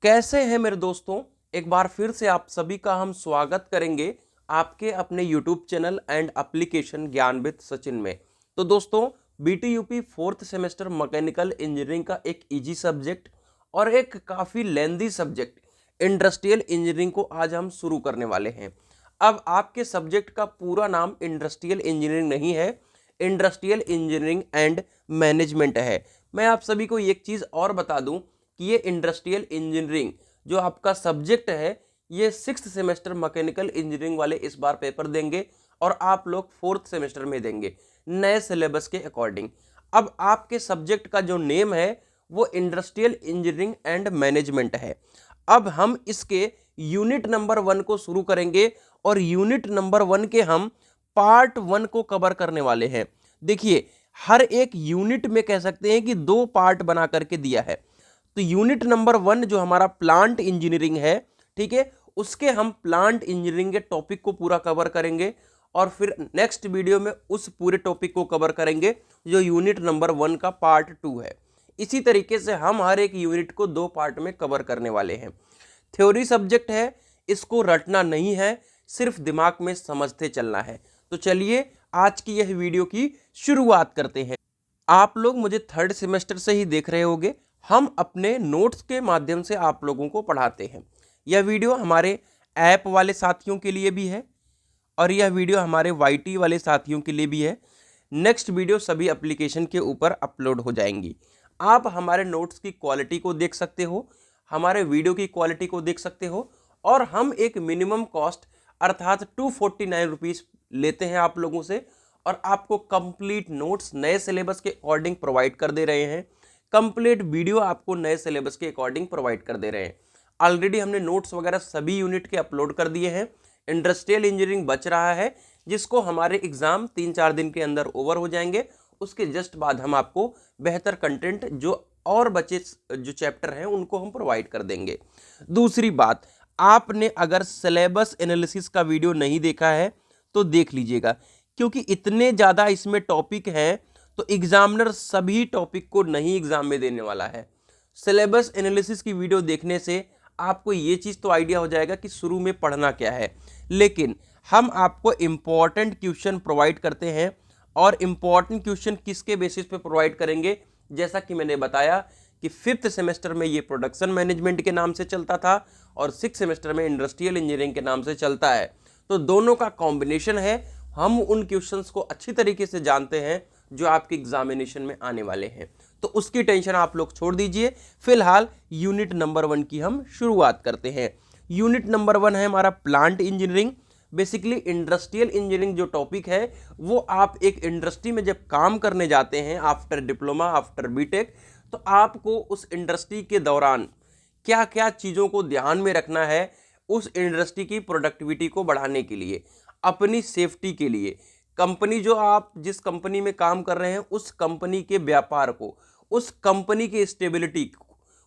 कैसे हैं मेरे दोस्तों। एक बार फिर से आप सभी का हम स्वागत करेंगे आपके अपने YouTube चैनल एंड एप्लीकेशन ज्ञान विद सचिन में। तो दोस्तों, BTUP fourth semester mechanical engineering का एक इजी सब्जेक्ट और एक काफ़ी लेंदी सब्जेक्ट इंडस्ट्रियल इंजीनियरिंग को आज हम शुरू करने वाले हैं। अब आपके सब्जेक्ट का पूरा नाम इंडस्ट्रियल इंजीनियरिंग नहीं है, इंडस्ट्रियल इंजीनियरिंग एंड मैनेजमेंट है। मैं आप सभी को एक चीज़ और बता दूं कि ये इंडस्ट्रियल इंजीनियरिंग जो आपका सब्जेक्ट है, ये सिक्स्थ सेमेस्टर मैकेनिकल इंजीनियरिंग वाले इस बार पेपर देंगे और आप लोग फोर्थ सेमेस्टर में देंगे नए सिलेबस के अकॉर्डिंग। अब आपके सब्जेक्ट का जो नेम है वो इंडस्ट्रियल इंजीनियरिंग एंड मैनेजमेंट है। अब हम इसके यूनिट नंबर 1 को शुरू करेंगे और यूनिट नंबर 1 के हम पार्ट 1 को कवर करने वाले हैं। देखिए, हर एक यूनिट में कह सकते हैं कि 2 पार्ट बना करके दिया है। तो यूनिट नंबर 1 जो हमारा प्लांट इंजीनियरिंग है, ठीक है, उसके हम प्लांट इंजीनियरिंग के टॉपिक को पूरा कवर करेंगे और फिर नेक्स्ट वीडियो में उस पूरे टॉपिक को कवर करेंगे जो यूनिट नंबर 1 का पार्ट 2 है। इसी तरीके से हम हर एक यूनिट को 2 पार्ट में कवर करने वाले हैं। थ्योरी सब्जेक्ट है, इसको रटना नहीं है, सिर्फ दिमाग में समझते चलना है। तो चलिए आज की यह वीडियो की शुरुआत करते हैं। आप लोग मुझे थर्ड सेमेस्टर से ही देख रहे होंगे। हम अपने नोट्स के माध्यम से आप लोगों को पढ़ाते हैं। यह वीडियो हमारे ऐप वाले साथियों के लिए भी है और यह वीडियो हमारे YT वाले साथियों के लिए भी है। नेक्स्ट वीडियो सभी एप्लीकेशन के ऊपर अपलोड हो जाएंगी। आप हमारे नोट्स की क्वालिटी को देख सकते हो, हमारे वीडियो की क्वालिटी को देख सकते हो और हम एक मिनिमम कॉस्ट अर्थात 249 रुपीज़ लेते हैं आप लोगों से और आपको कंप्लीट नोट्स नए सिलेबस के अकॉर्डिंग प्रोवाइड कर दे रहे हैं। कंप्लीट वीडियो आपको नए सिलेबस के अकॉर्डिंग प्रोवाइड कर दे रहे हैं। ऑलरेडी हमने नोट्स वगैरह सभी यूनिट के अपलोड कर दिए हैं। इंडस्ट्रियल इंजीनियरिंग बच रहा है, जिसको हमारे एग्जाम 3-4 दिन के अंदर ओवर हो जाएंगे। उसके जस्ट बाद हम आपको बेहतर कंटेंट जो और बचे जो चैप्टर हैं उनको हम प्रोवाइड कर देंगे। दूसरी बात, आपने अगर सिलेबस एनालिसिस का वीडियो नहीं देखा है तो देख लीजिएगा, क्योंकि इतने ज़्यादा इसमें टॉपिक हैं तो एग्जामिनर सभी टॉपिक को नहीं एग्जाम में देने वाला है। सिलेबस एनालिसिस की वीडियो देखने से आपको ये चीज़ तो आइडिया हो जाएगा कि शुरू में पढ़ना क्या है, लेकिन हम आपको इम्पॉर्टेंट क्वेश्चन प्रोवाइड करते हैं। और इम्पॉर्टेंट क्वेश्चन किसके बेसिस पे प्रोवाइड करेंगे, जैसा कि मैंने बताया कि फिफ्थ सेमेस्टर में ये प्रोडक्शन मैनेजमेंट के नाम से चलता था और सिक्स सेमेस्टर में इंडस्ट्रियल इंजीनियरिंग के नाम से चलता है। तो दोनों का कॉम्बिनेशन है। हम उन क्वेश्चंस को अच्छी तरीके से जानते हैं जो आपके एग्जामिनेशन में आने वाले हैं, तो उसकी टेंशन आप लोग छोड़ दीजिए। फिलहाल यूनिट नंबर 1 की हम शुरुआत करते हैं। यूनिट नंबर 1 है हमारा plant engineering. Basically industrial engineering जो टॉपिक है वो आप एक इंडस्ट्री में जब काम करने जाते हैं आफ्टर डिप्लोमा आफ्टर बीटेक, तो आपको उस इंडस्ट्री के दौरान क्या क्या चीज़ों को ध्यान में रखना है उस इंडस्ट्री की प्रोडक्टिविटी को बढ़ाने के लिए, अपनी सेफ्टी के लिए, कंपनी जो आप जिस कंपनी में काम कर रहे हैं उस कंपनी के व्यापार को, उस कंपनी की स्टेबिलिटी को,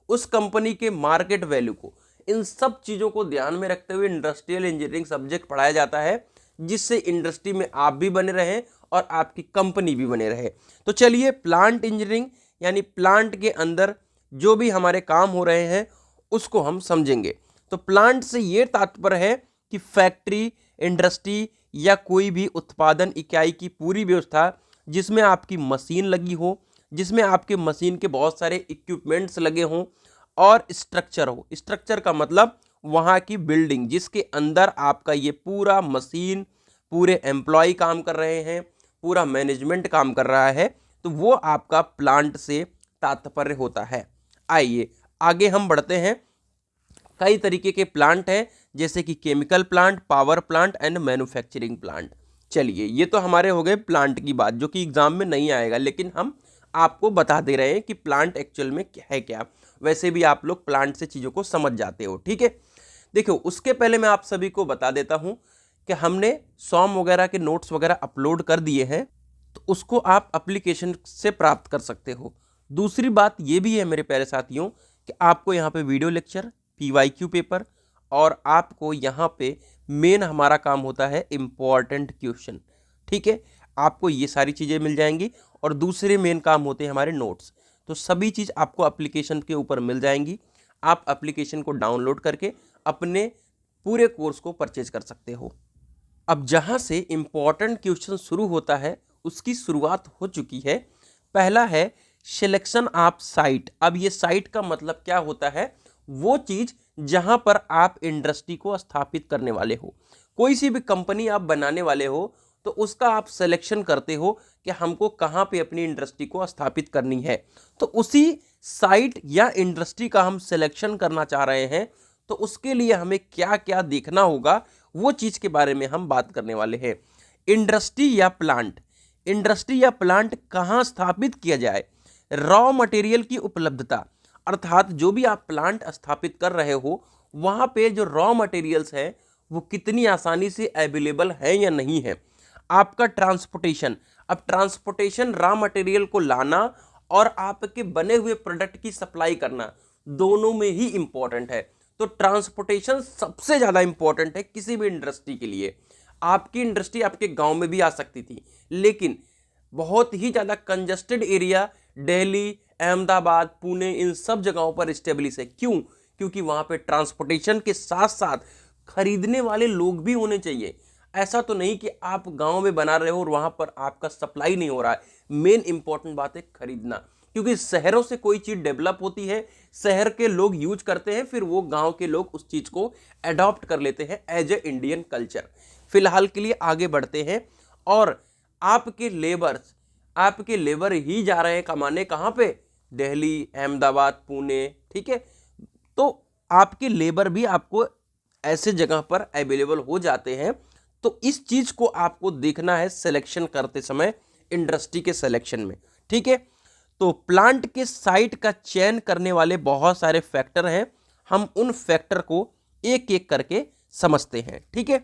उस कंपनी के मार्केट वैल्यू को, इन सब चीज़ों को ध्यान में रखते हुए इंडस्ट्रियल इंजीनियरिंग सब्जेक्ट पढ़ाया जाता है, जिससे इंडस्ट्री में आप भी बने रहें और आपकी कंपनी भी बने रहे। तो चलिए प्लांट इंजीनियरिंग यानी प्लांट के अंदर जो भी हमारे काम हो रहे हैं उसको हम समझेंगे। तो प्लांट से ये तात्पर्य है कि फैक्ट्री, इंडस्ट्री या कोई भी उत्पादन इकाई की पूरी व्यवस्था जिसमें आपकी मशीन लगी हो, जिसमें आपके मशीन के बहुत सारे इक्विपमेंट्स लगे हों और स्ट्रक्चर हो। स्ट्रक्चर का मतलब वहाँ की बिल्डिंग जिसके अंदर आपका ये पूरा मशीन, पूरे एम्प्लॉय काम कर रहे हैं, पूरा मैनेजमेंट काम कर रहा है, तो वो आपका प्लांट से तात्पर्य होता है। आइए आगे हम बढ़ते हैं। कई तरीके के प्लांट हैं, जैसे कि chemical plant, power plant and manufacturing plant. चलिए, ये तो हमारे हो गए प्लांट की बात, जो कि एग्जाम में नहीं आएगा, लेकिन हम आपको बता दे रहे हैं कि प्लांट एक्चुअल में क्या है क्या। वैसे भी आप लोग प्लांट से चीज़ों को समझ जाते हो, ठीक है। देखो, उसके पहले मैं आप सभी को बता देता हूँ कि हमने सॉम वगैरह के नोट्स वगैरह अपलोड कर दिए हैं, तो उसको आप एप्लीकेशन से प्राप्त कर सकते हो। दूसरी बात ये भी है मेरे प्यारे साथियों कि आपको यहाँ पे वीडियो लेक्चर, PYQ पेपर और आपको यहाँ पे मेन हमारा काम होता है इम्पॉर्टेंट क्वेश्चन, ठीक है। आपको ये सारी चीज़ें मिल जाएंगी और दूसरे मेन काम होते हैं हमारे नोट्स। तो सभी चीज़ आपको एप्लीकेशन के ऊपर मिल जाएंगी। आप एप्लीकेशन को डाउनलोड करके अपने पूरे कोर्स को परचेज कर सकते हो। अब जहां से इंपॉर्टेंट क्वेश्चन शुरू होता है उसकी शुरुआत हो चुकी है। पहला है सिलेक्शन ऑफ साइट। अब ये साइट का मतलब क्या होता है? वो चीज जहां पर आप इंडस्ट्री को स्थापित करने वाले हो, कोई सी भी कंपनी आप बनाने वाले हो तो उसका आप सिलेक्शन करते हो कि हमको कहां पे अपनी इंडस्ट्री को स्थापित करनी है। तो उसी साइट या इंडस्ट्री का हम सिलेक्शन करना चाह रहे हैं, तो उसके लिए हमें क्या क्या देखना होगा वो चीज के बारे में हम बात करने वाले हैं। इंडस्ट्री या प्लांट, इंडस्ट्री या प्लांट कहां स्थापित किया जाए, रॉ मटेरियल की उपलब्धता, अर्थात जो भी आप प्लांट स्थापित कर रहे हो वहां पे जो रॉ मटेरियल्स है वो कितनी आसानी से अवेलेबल है या नहीं है। आपका ट्रांसपोर्टेशन, अब ट्रांसपोर्टेशन रॉ मटेरियल को लाना और आपके बने हुए प्रोडक्ट की सप्लाई करना दोनों में ही इंपॉर्टेंट है। तो ट्रांसपोर्टेशन सबसे ज्यादा इंपॉर्टेंट है किसी भी इंडस्ट्री के लिए। आपकी इंडस्ट्री आपके गांव में भी आ सकती थी, लेकिन बहुत ही ज्यादा कंजस्टेड एरिया दिल्ली, अहमदाबाद, पुणे, इन सब जगहों पर स्टेब्लिश है। क्यों? क्योंकि वहां पे ट्रांसपोर्टेशन के साथ साथ खरीदने वाले लोग भी होने चाहिए। ऐसा तो नहीं कि आप गांव में बना रहे हो और वहां पर आपका सप्लाई नहीं हो रहा है। मेन इंपॉर्टेंट बात है खरीदना, क्योंकि शहरों से कोई चीज डेवलप होती है, शहर के लोग यूज करते हैं, फिर वो गांव के लोग उस चीज को अडॉप्ट कर लेते हैं एज ए इंडियन कल्चर। फिलहाल के लिए आगे बढ़ते हैं। और आपके लेबर ही जा रहे हैं कमाने कहां पे? दिल्ली, अहमदाबाद, पुणे, ठीक है। तो आपके लेबर भी आपको ऐसे जगह पर अवेलेबल हो जाते हैं। तो इस चीज को आपको देखना है सिलेक्शन करते समय, इंडस्ट्री के सिलेक्शन में, ठीक है। तो प्लांट के साइट का चयन करने वाले बहुत सारे फैक्टर हैं, हम उन फैक्टर को एक एक करके समझते हैं, ठीक है।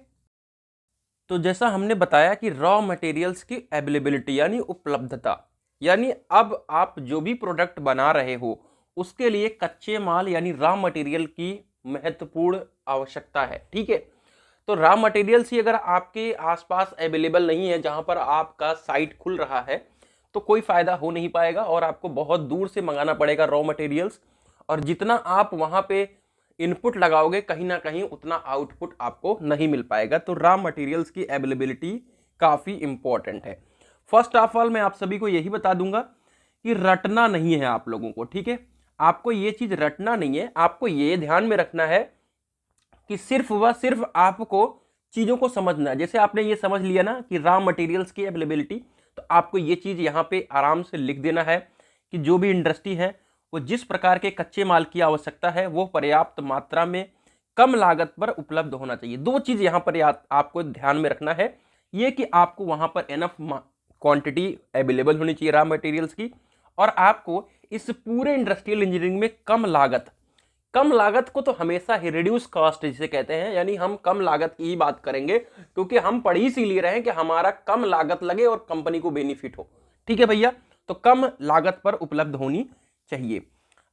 तो जैसा हमने बताया कि रॉ मटेरियल्स की अवेलेबिलिटी यानी उपलब्धता, यानी अब आप जो भी प्रोडक्ट बना रहे हो उसके लिए कच्चे माल यानी रॉ मटेरियल की महत्वपूर्ण आवश्यकता है, ठीक है। तो रॉ मटेरियल्स ही अगर आपके आसपास अवेलेबल नहीं है, जहां पर आपका साइट खुल रहा है, तो कोई फायदा हो नहीं पाएगा और आपको बहुत दूर से मंगाना पड़ेगा रॉ मटेरियल्स। और जितना आप वहां पे इनपुट लगाओगे कहीं ना कहीं उतना आउटपुट आपको नहीं मिल पाएगा। तो रॉ मटेरियल्स की अवेलेबिलिटी काफी इंपॉर्टेंट है। फर्स्ट ऑफ ऑल मैं आप सभी को यही बता दूंगा कि रटना नहीं है आप लोगों को, ठीक है। आपको ये चीज रटना नहीं है, आपको ये ध्यान में रखना है कि सिर्फ व सिर्फ आपको चीजों को समझना है। जैसे आपने ये समझ लिया ना कि रॉ मटेरियल्स की अवेलेबिलिटी, तो आपको ये चीज यहां पे आराम से लिख देना है कि जो भी इंडस्ट्री है वो जिस प्रकार के कच्चे माल की आवश्यकता है वो पर्याप्त मात्रा में कम लागत पर उपलब्ध होना चाहिए। दो चीज यहां पर आपको ध्यान में रखना है, ये कि आपको वहां पर एनफ क्वांटिटी अवेलेबल होनी चाहिए रॉ मटेरियल्स की, और आपको इस पूरे इंडस्ट्रियल इंजीनियरिंग में कम लागत को तो हमेशा ही रिड्यूस कॉस्ट जिसे कहते हैं, यानी हम कम लागत की ही बात करेंगे, क्योंकि हम पढ़ ही इसीलिए रहे हैं कि हमारा कम लागत लगे और कंपनी को बेनिफिट हो, ठीक है भैया। तो कम लागत पर उपलब्ध होनी चाहिए।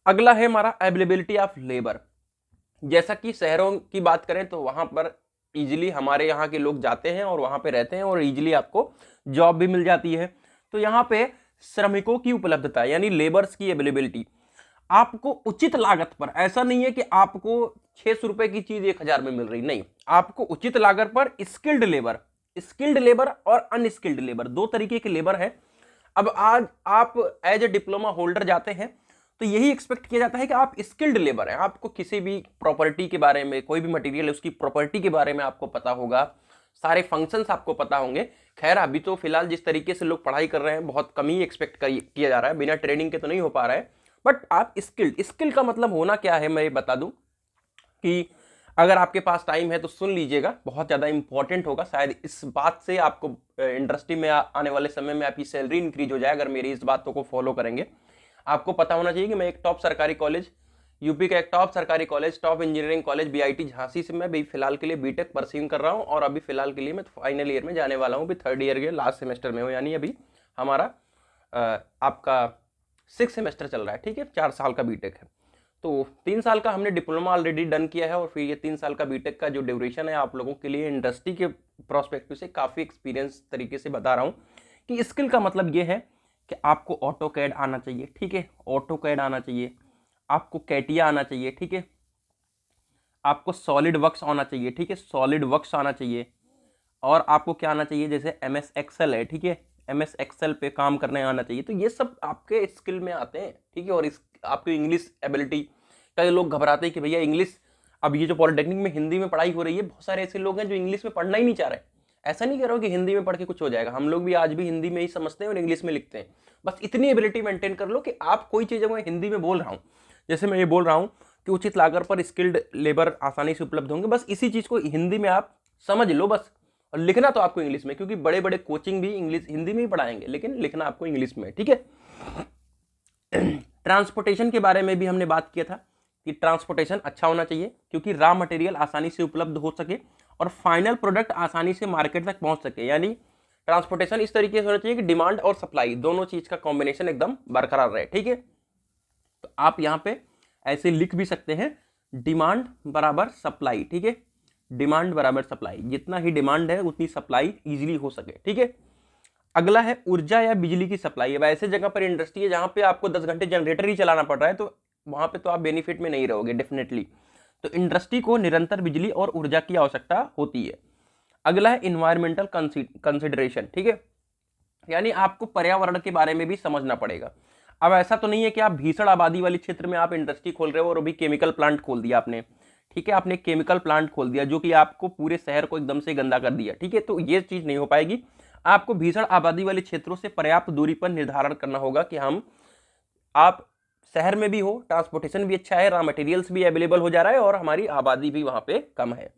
अगला है हमारा अवेलेबिलिटी ऑफ लेबर। जैसा कि शहरों की बात करें तो वहां पर इजीली हमारे यहाँ के लोग जाते हैं और वहां पे रहते हैं और इजीली आपको जॉब भी मिल जाती है। तो यहाँ पे श्रमिकों की उपलब्धता यानी लेबर्स की अवेलेबिलिटी, आपको उचित लागत पर, ऐसा नहीं है कि आपको 600 रुपए की चीज 1000 में मिल रही, नहीं, आपको उचित लागत पर स्किल्ड लेबर और अनस्किल्ड लेबर, दो तरीके के लेबर है। अब आज आप एज ए डिप्लोमा होल्डर जाते हैं तो यही एक्सपेक्ट किया जाता है कि आप स्किल्ड लेबर हैं, आपको किसी भी प्रॉपर्टी के बारे में, कोई भी मटेरियल है उसकी प्रॉपर्टी के बारे में आपको पता होगा, सारे फंक्शंस आपको पता होंगे। खैर अभी तो फिलहाल जिस तरीके से लोग पढ़ाई कर रहे हैं बहुत कम ही एक्सपेक्ट किया जा रहा है, बिना ट्रेनिंग के तो नहीं हो पा रहा है। बट आप स्किल का मतलब होना क्या है मैं ये बता दूं कि अगर आपके पास टाइम है तो सुन लीजिएगा, बहुत ज़्यादा इंपॉर्टेंट होगा। शायद इस बात से आपको इंडस्ट्री में आने वाले समय में आपकी सैलरी इंक्रीज हो जाए अगर मेरी इस बातों को फॉलो करेंगे। आपको पता होना चाहिए कि मैं एक टॉप सरकारी कॉलेज, यूपी का एक टॉप सरकारी college, top engineering college BIT Jhansi से मैं भी फिलहाल के लिए बीटेक परस्यू कर रहा हूँ, और अभी फिलहाल के लिए मैं फाइनल ईयर में जाने वाला हूँ, अभी थर्ड ईयर के लास्ट सेमेस्टर में हूँ, यानी अभी हमारा आपका 6 सेमेस्टर चल रहा है, ठीक है, 4 साल का बीटेक है। तो 3 साल का हमने डिप्लोमा ऑलरेडी डन किया है और फिर ये 3 साल का बीटेक का जो ड्यूरेशन है आप लोगों के लिए इंडस्ट्री के प्रोस्पेक्टिव से काफ़ी एक्सपीरियंस तरीके से बता रहा हूँ कि स्किल का मतलब ये है कि आपको ऑटो कैड आना चाहिए, ठीक है, ऑटो कैड आना चाहिए, आपको कैटिया आना चाहिए, ठीक है, आपको सॉलिड वर्क्स आना चाहिए, ठीक है, सॉलिड वर्क्स आना चाहिए, और आपको क्या आना चाहिए, जैसे एमएस एक्सेल है, ठीक है, एमएस एक्सेल पे काम करने आना चाहिए। तो ये सब आपके स्किल में आते हैं, ठीक है। और इस आपकी इंग्लिश एबिलिटी, कई लोग घबराते हैं कि भैया इंग्लिश, अब ये जो पॉलिटेक्निक में हिंदी में पढ़ाई हो रही है, बहुत सारे ऐसे लोग हैं जो इंग्लिश में पढ़ना ही नहीं चाह रहे। ऐसा नहीं कह रहा हूँ कि हिंदी में पढ़ के कुछ हो जाएगा, हम लोग भी आज भी हिंदी में ही समझते हैं और इंग्लिश में लिखते हैं। बस इतनी एबिलिटी मेंटेन कर लो कि आप कोई चीज़ मैं हिंदी में बोल रहा हूँ, जैसे मैं ये बोल रहा हूँ कि उचित लागत पर स्किल्ड लेबर आसानी से उपलब्ध होंगे, बस इसी चीज़ को हिंदी में आप समझ लो बस। और लिखना तो आपको इंग्लिश में, क्योंकि बड़े बड़े कोचिंग भी इंग्लिश हिंदी में ही पढ़ाएंगे, लेकिन लिखना आपको इंग्लिश में, ठीक है। ट्रांसपोर्टेशन के बारे में भी हमने बात किया था कि ट्रांसपोर्टेशन अच्छा होना चाहिए, क्योंकि रॉ मटेरियल आसानी से उपलब्ध हो सके और फाइनल प्रोडक्ट आसानी से मार्केट तक पहुंच सके। यानी ट्रांसपोर्टेशन इस तरीके से होना चाहिए कि डिमांड और सप्लाई दोनों चीज का कॉम्बिनेशन एकदम बरकरार रहे, ठीक है। तो आप यहाँ पे ऐसे लिख भी सकते हैं, डिमांड बराबर सप्लाई, ठीक है, डिमांड बराबर सप्लाई, जितना ही डिमांड है उतनी सप्लाई इजीली हो सके, ठीक है। अगला है ऊर्जा या बिजली की सप्लाई। अब ऐसे जगह पर इंडस्ट्री है जहां पे आपको 10 घंटे जनरेटर ही चलाना पड़ रहा है, तो वहां पे तो आप बेनिफिट में नहीं रहोगे डेफिनेटली। तो इंडस्ट्री को निरंतर बिजली और ऊर्जा की आवश्यकता होती है। अगला है इन्वायरमेंटल कंसिडरेशन, ठीक है, यानी आपको पर्यावरण के बारे में भी समझना पड़ेगा। अब ऐसा तो नहीं है कि आप भीषण आबादी वाले क्षेत्र में आप इंडस्ट्री खोल रहे हो और अभी केमिकल प्लांट खोल दिया आपने, ठीक है, आपने केमिकल प्लांट खोल दिया जो कि आपको पूरे शहर को एकदम से गंदा कर दिया, ठीक है, तो ये चीज नहीं हो पाएगी। आपको भीषण आबादी वाले क्षेत्रों से पर्याप्त दूरी पर निर्धारण करना होगा कि हम, आप शहर में भी हो, ट्रांसपोर्टेशन भी अच्छा है, रॉ मटेरियल्स भी अवेलेबल हो जा रहा है और हमारी आबादी भी वहां पे कम है।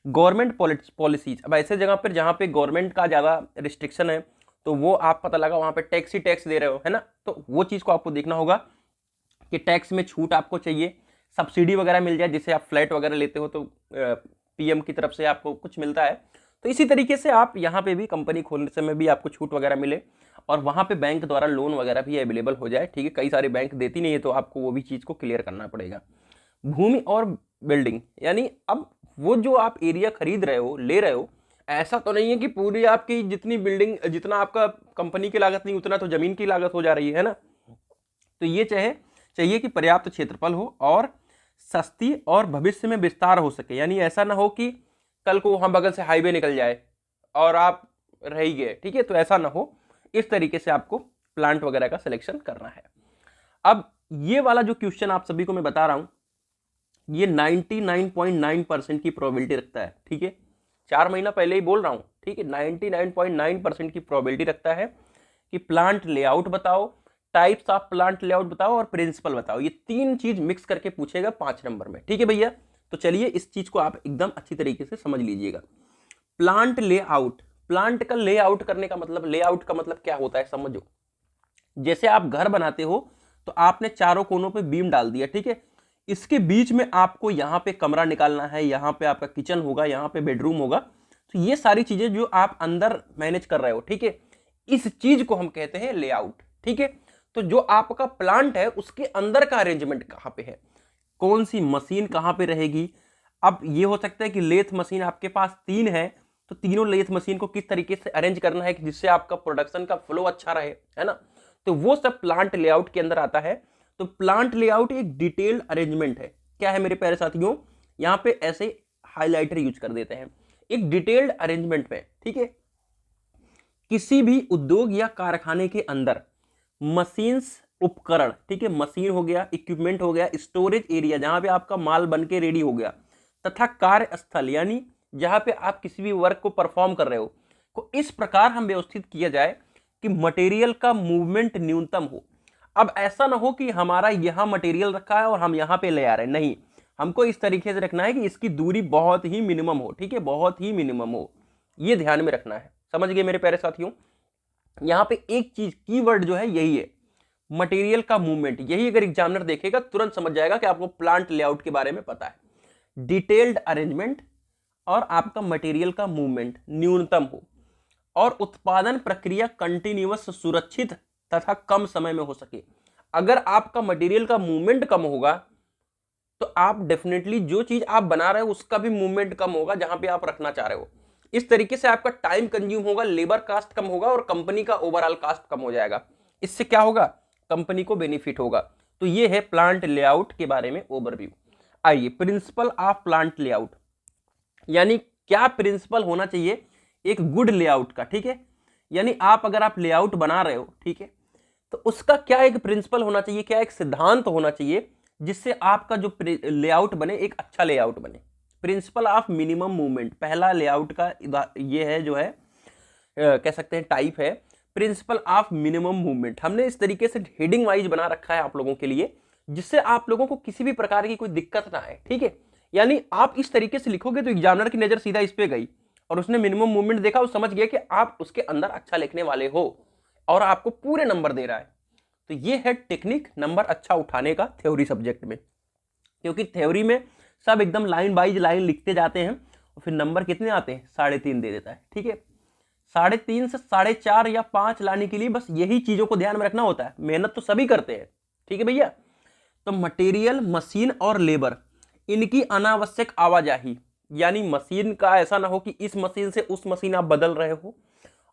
गवर्नमेंट पॉलिसीज, अब ऐसे जगह पर जहां पे गवर्नमेंट का ज्यादा रिस्ट्रिक्शन है, तो वो आप पता लगा वहां पे टैक्स ही टैक्स दे रहे हो, है ना, तो वो चीज को आपको देखना होगा कि टैक्स में छूट आपको चाहिए, सब्सिडी वगैरह मिल जाए, जिससे आप फ्लैट वगैरह लेते हो तो पीएम की तरफ से आपको कुछ मिलता है। तो इसी तरीके से आप यहाँ पे भी कंपनी खोलने समय भी आपको छूट वगैरह मिले और वहाँ पे बैंक द्वारा लोन वगैरह भी अवेलेबल हो जाए, ठीक है। कई सारे बैंक देती नहीं है, तो आपको वो भी चीज़ को क्लियर करना पड़ेगा। भूमि और बिल्डिंग, यानी अब वो जो आप एरिया खरीद रहे हो, ले रहे हो, ऐसा तो नहीं है कि पूरी आपकी जितनी बिल्डिंग, जितना आपका कंपनी की लागत नहीं उतना तो जमीन की लागत हो जा रही है ना। तो ये चाहिए कि पर्याप्त क्षेत्रफल हो और सस्ती और भविष्य में विस्तार हो सके। यानी ऐसा ना हो कि कल को वहां बगल से हाईवे निकल जाए और आप रह ही गए, ठीक है, तो ऐसा ना हो। इस तरीके से आपको प्लांट वगैरह का सिलेक्शन करना है। अब ये वाला जो क्वेश्चन आप सभी को मैं बता रहा हूं, ये 99.9% की प्रोबेबिलिटी रखता है, ठीक है, 4 महीना पहले ही बोल रहा हूं, ठीक है, 99.9% की प्रोबेबिलिटी रखता है कि प्लांट लेआउट बताओ, टाइप्स ऑफ प्लांट लेआउट बताओ और प्रिंसिपल बताओ। ये 3 चीज मिक्स करके पूछेगा 5 नंबर में, ठीक है भैया। तो चलिए इस चीज को आप एकदम अच्छी तरीके से समझ लीजिएगा। प्लांट लेआउट, प्लांट का लेआउट करने का मतलब, लेआउट का मतलब क्या होता है समझो। जैसे आप घर बनाते हो तो आपने चारों कोनों पे बीम डाल दिया, ठीक है, इसके बीच में आपको यहाँ पे कमरा निकालना है, यहाँ पे आपका किचन होगा, यहाँ पे बेडरूम होगा। तो ये सारी चीजें जो आप अंदर मैनेज कर रहे हो, ठीक है, इस चीज को हम कहते हैं लेआउट, ठीक है। तो जो आपका प्लांट है उसके अंदर का अरेंजमेंट कहाँ पे है, कौन सी मशीन कहाँ पे रहेगी। अब ये हो सकता है कि लेथ मशीन आपके पास 3 है, तो तीनों लेथ मशीन को किस तरीके से अरेंज करना है कि जिससे आपका प्रोडक्शन का फ्लो अच्छा रहे, है ना। तो वो सब प्लांट लेआउट के अंदर आता है। तो प्लांट लेआउट एक डिटेल्ड अरेंजमेंट है। क्या है मेरे प्यारे साथियों, यहाँ पे ऐसे हाईलाइटर यूज कर देते हैं, एक डिटेल्ड अरेंजमेंट में, ठीक है। किसी भी उद्योग या कारखाने के अंदर मशीन्स, उपकरण, ठीक है, मशीन हो गया, इक्विपमेंट हो गया, स्टोरेज एरिया जहां पे आपका माल बन के रेडी हो गया, तथा कार्यस्थल यानी जहां पे आप किसी भी वर्क को परफॉर्म कर रहे हो, को इस प्रकार हम व्यवस्थित किया जाए कि मटेरियल का मूवमेंट न्यूनतम हो। अब ऐसा ना हो कि हमारा यहां मटेरियल रखा है और हम यहां पे ले आ रहे हैं, नहीं, हमको इस तरीके से रखना है कि इसकी दूरी बहुत ही मिनिमम हो, ठीक है, बहुत ही मिनिमम हो, ये ध्यान में रखना है। समझ गए मेरे प्यारे साथियों। यहां पे एक चीज कीवर्ड जो है यही है, मटेरियल का मूवमेंट। यही अगर एग्जामिनर देखेगा तुरंत समझ जाएगा कि आपको प्लांट लेआउट के बारे में पता है। डिटेल्ड अरेंजमेंट और आपका मटेरियल का मूवमेंट न्यूनतम हो और उत्पादन प्रक्रिया कंटिन्यूअस, सुरक्षित तथा कम समय में हो सके। अगर आपका मटेरियल का मूवमेंट कम होगा तो आप डेफिनेटली जो चीज आप बना रहे हो उसका भी मूवमेंट कम होगा जहां पे आप रखना चाह रहे हो। इस तरीके से आपका टाइम कंज्यूम होगा, लेबर कास्ट कम होगा और कंपनी का ओवरऑल कास्ट कम हो जाएगा। इससे क्या होगा, कंपनी को बेनिफिट होगा। तो ये है प्लांट लेआउट के बारे में ओवरव्यू। आइए, प्रिंसिपल ऑफ प्लांट लेआउट, यानी क्या प्रिंसिपल होना चाहिए एक गुड लेआउट का, ठीक है। यानी अगर आप लेआउट बना रहे हो, ठीक है, तो उसका क्या एक प्रिंसिपल होना चाहिए, क्या एक सिद्धांत होना चाहिए जिससे आपका जो लेआउट बने एक अच्छा लेआउट बने। प्रिंसिपल ऑफ मिनिमम मूवमेंट पहला लेआउट का ये है, जो है कह सकते हैं टाइप है प्रिंसिपल ऑफ मिनिमम मूवमेंट। हमने इस तरीके से हेडिंग वाइज बना रखा है आप लोगों के लिए, जिससे आप लोगों को किसी भी प्रकार की कोई दिक्कत ना आए, ठीक है। यानी आप इस तरीके से लिखोगे तो एग्जामिनर की नजर सीधा इस पे गई और उसने मिनिमम मूवमेंट देखा, वो समझ गया कि आप उसके अंदर अच्छा लिखने वाले हो और आपको पूरे नंबर दे रहा है। तो ये है टेक्निक नंबर अच्छा उठाने का थ्योरी सब्जेक्ट में, क्योंकि थ्योरी में सब एकदम लाइन बाइज लाइन लिखते जाते हैं और फिर नंबर कितने आते हैं, 3.5 दे देता है, ठीक है। 3.5 से 4.5 या 5 लाने के लिए बस यही चीजों को ध्यान में रखना होता है। मेहनत तो सभी करते हैं, ठीक है भैया। तो मटेरियल, मशीन और लेबर, इनकी अनावश्यक आवाजाही, यानी मशीन का ऐसा ना हो कि इस मशीन से उस मशीन आप बदल रहे हो,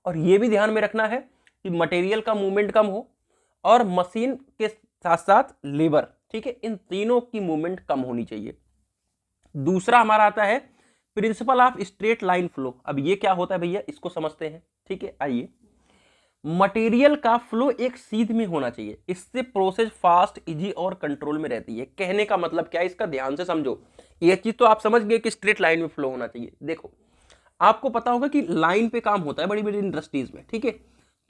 और ये भी ध्यान में रखना है कि मटेरियल का मूवमेंट कम हो और मशीन के साथ साथ लेबर, ठीक है, इन तीनों की मूवमेंट कम होनी चाहिए। दूसरा हमारा आता है principle of straight line flow. अब ये क्या होता है भैया, इसको समझते हैं, ठीक है। आइए, मटेरियल का फ्लो एक सीध में होना चाहिए, इससे प्रोसेस फास्ट, इजी और कंट्रोल में रहती है। कहने का मतलब क्या है, इसका ध्यान से समझो। ये चीज तो आप समझ गए कि स्ट्रेट लाइन में फ्लो होना चाहिए। देखो, आपको पता होगा कि लाइन पे काम होता है बड़ी बड़ी इंडस्ट्रीज में, ठीक है।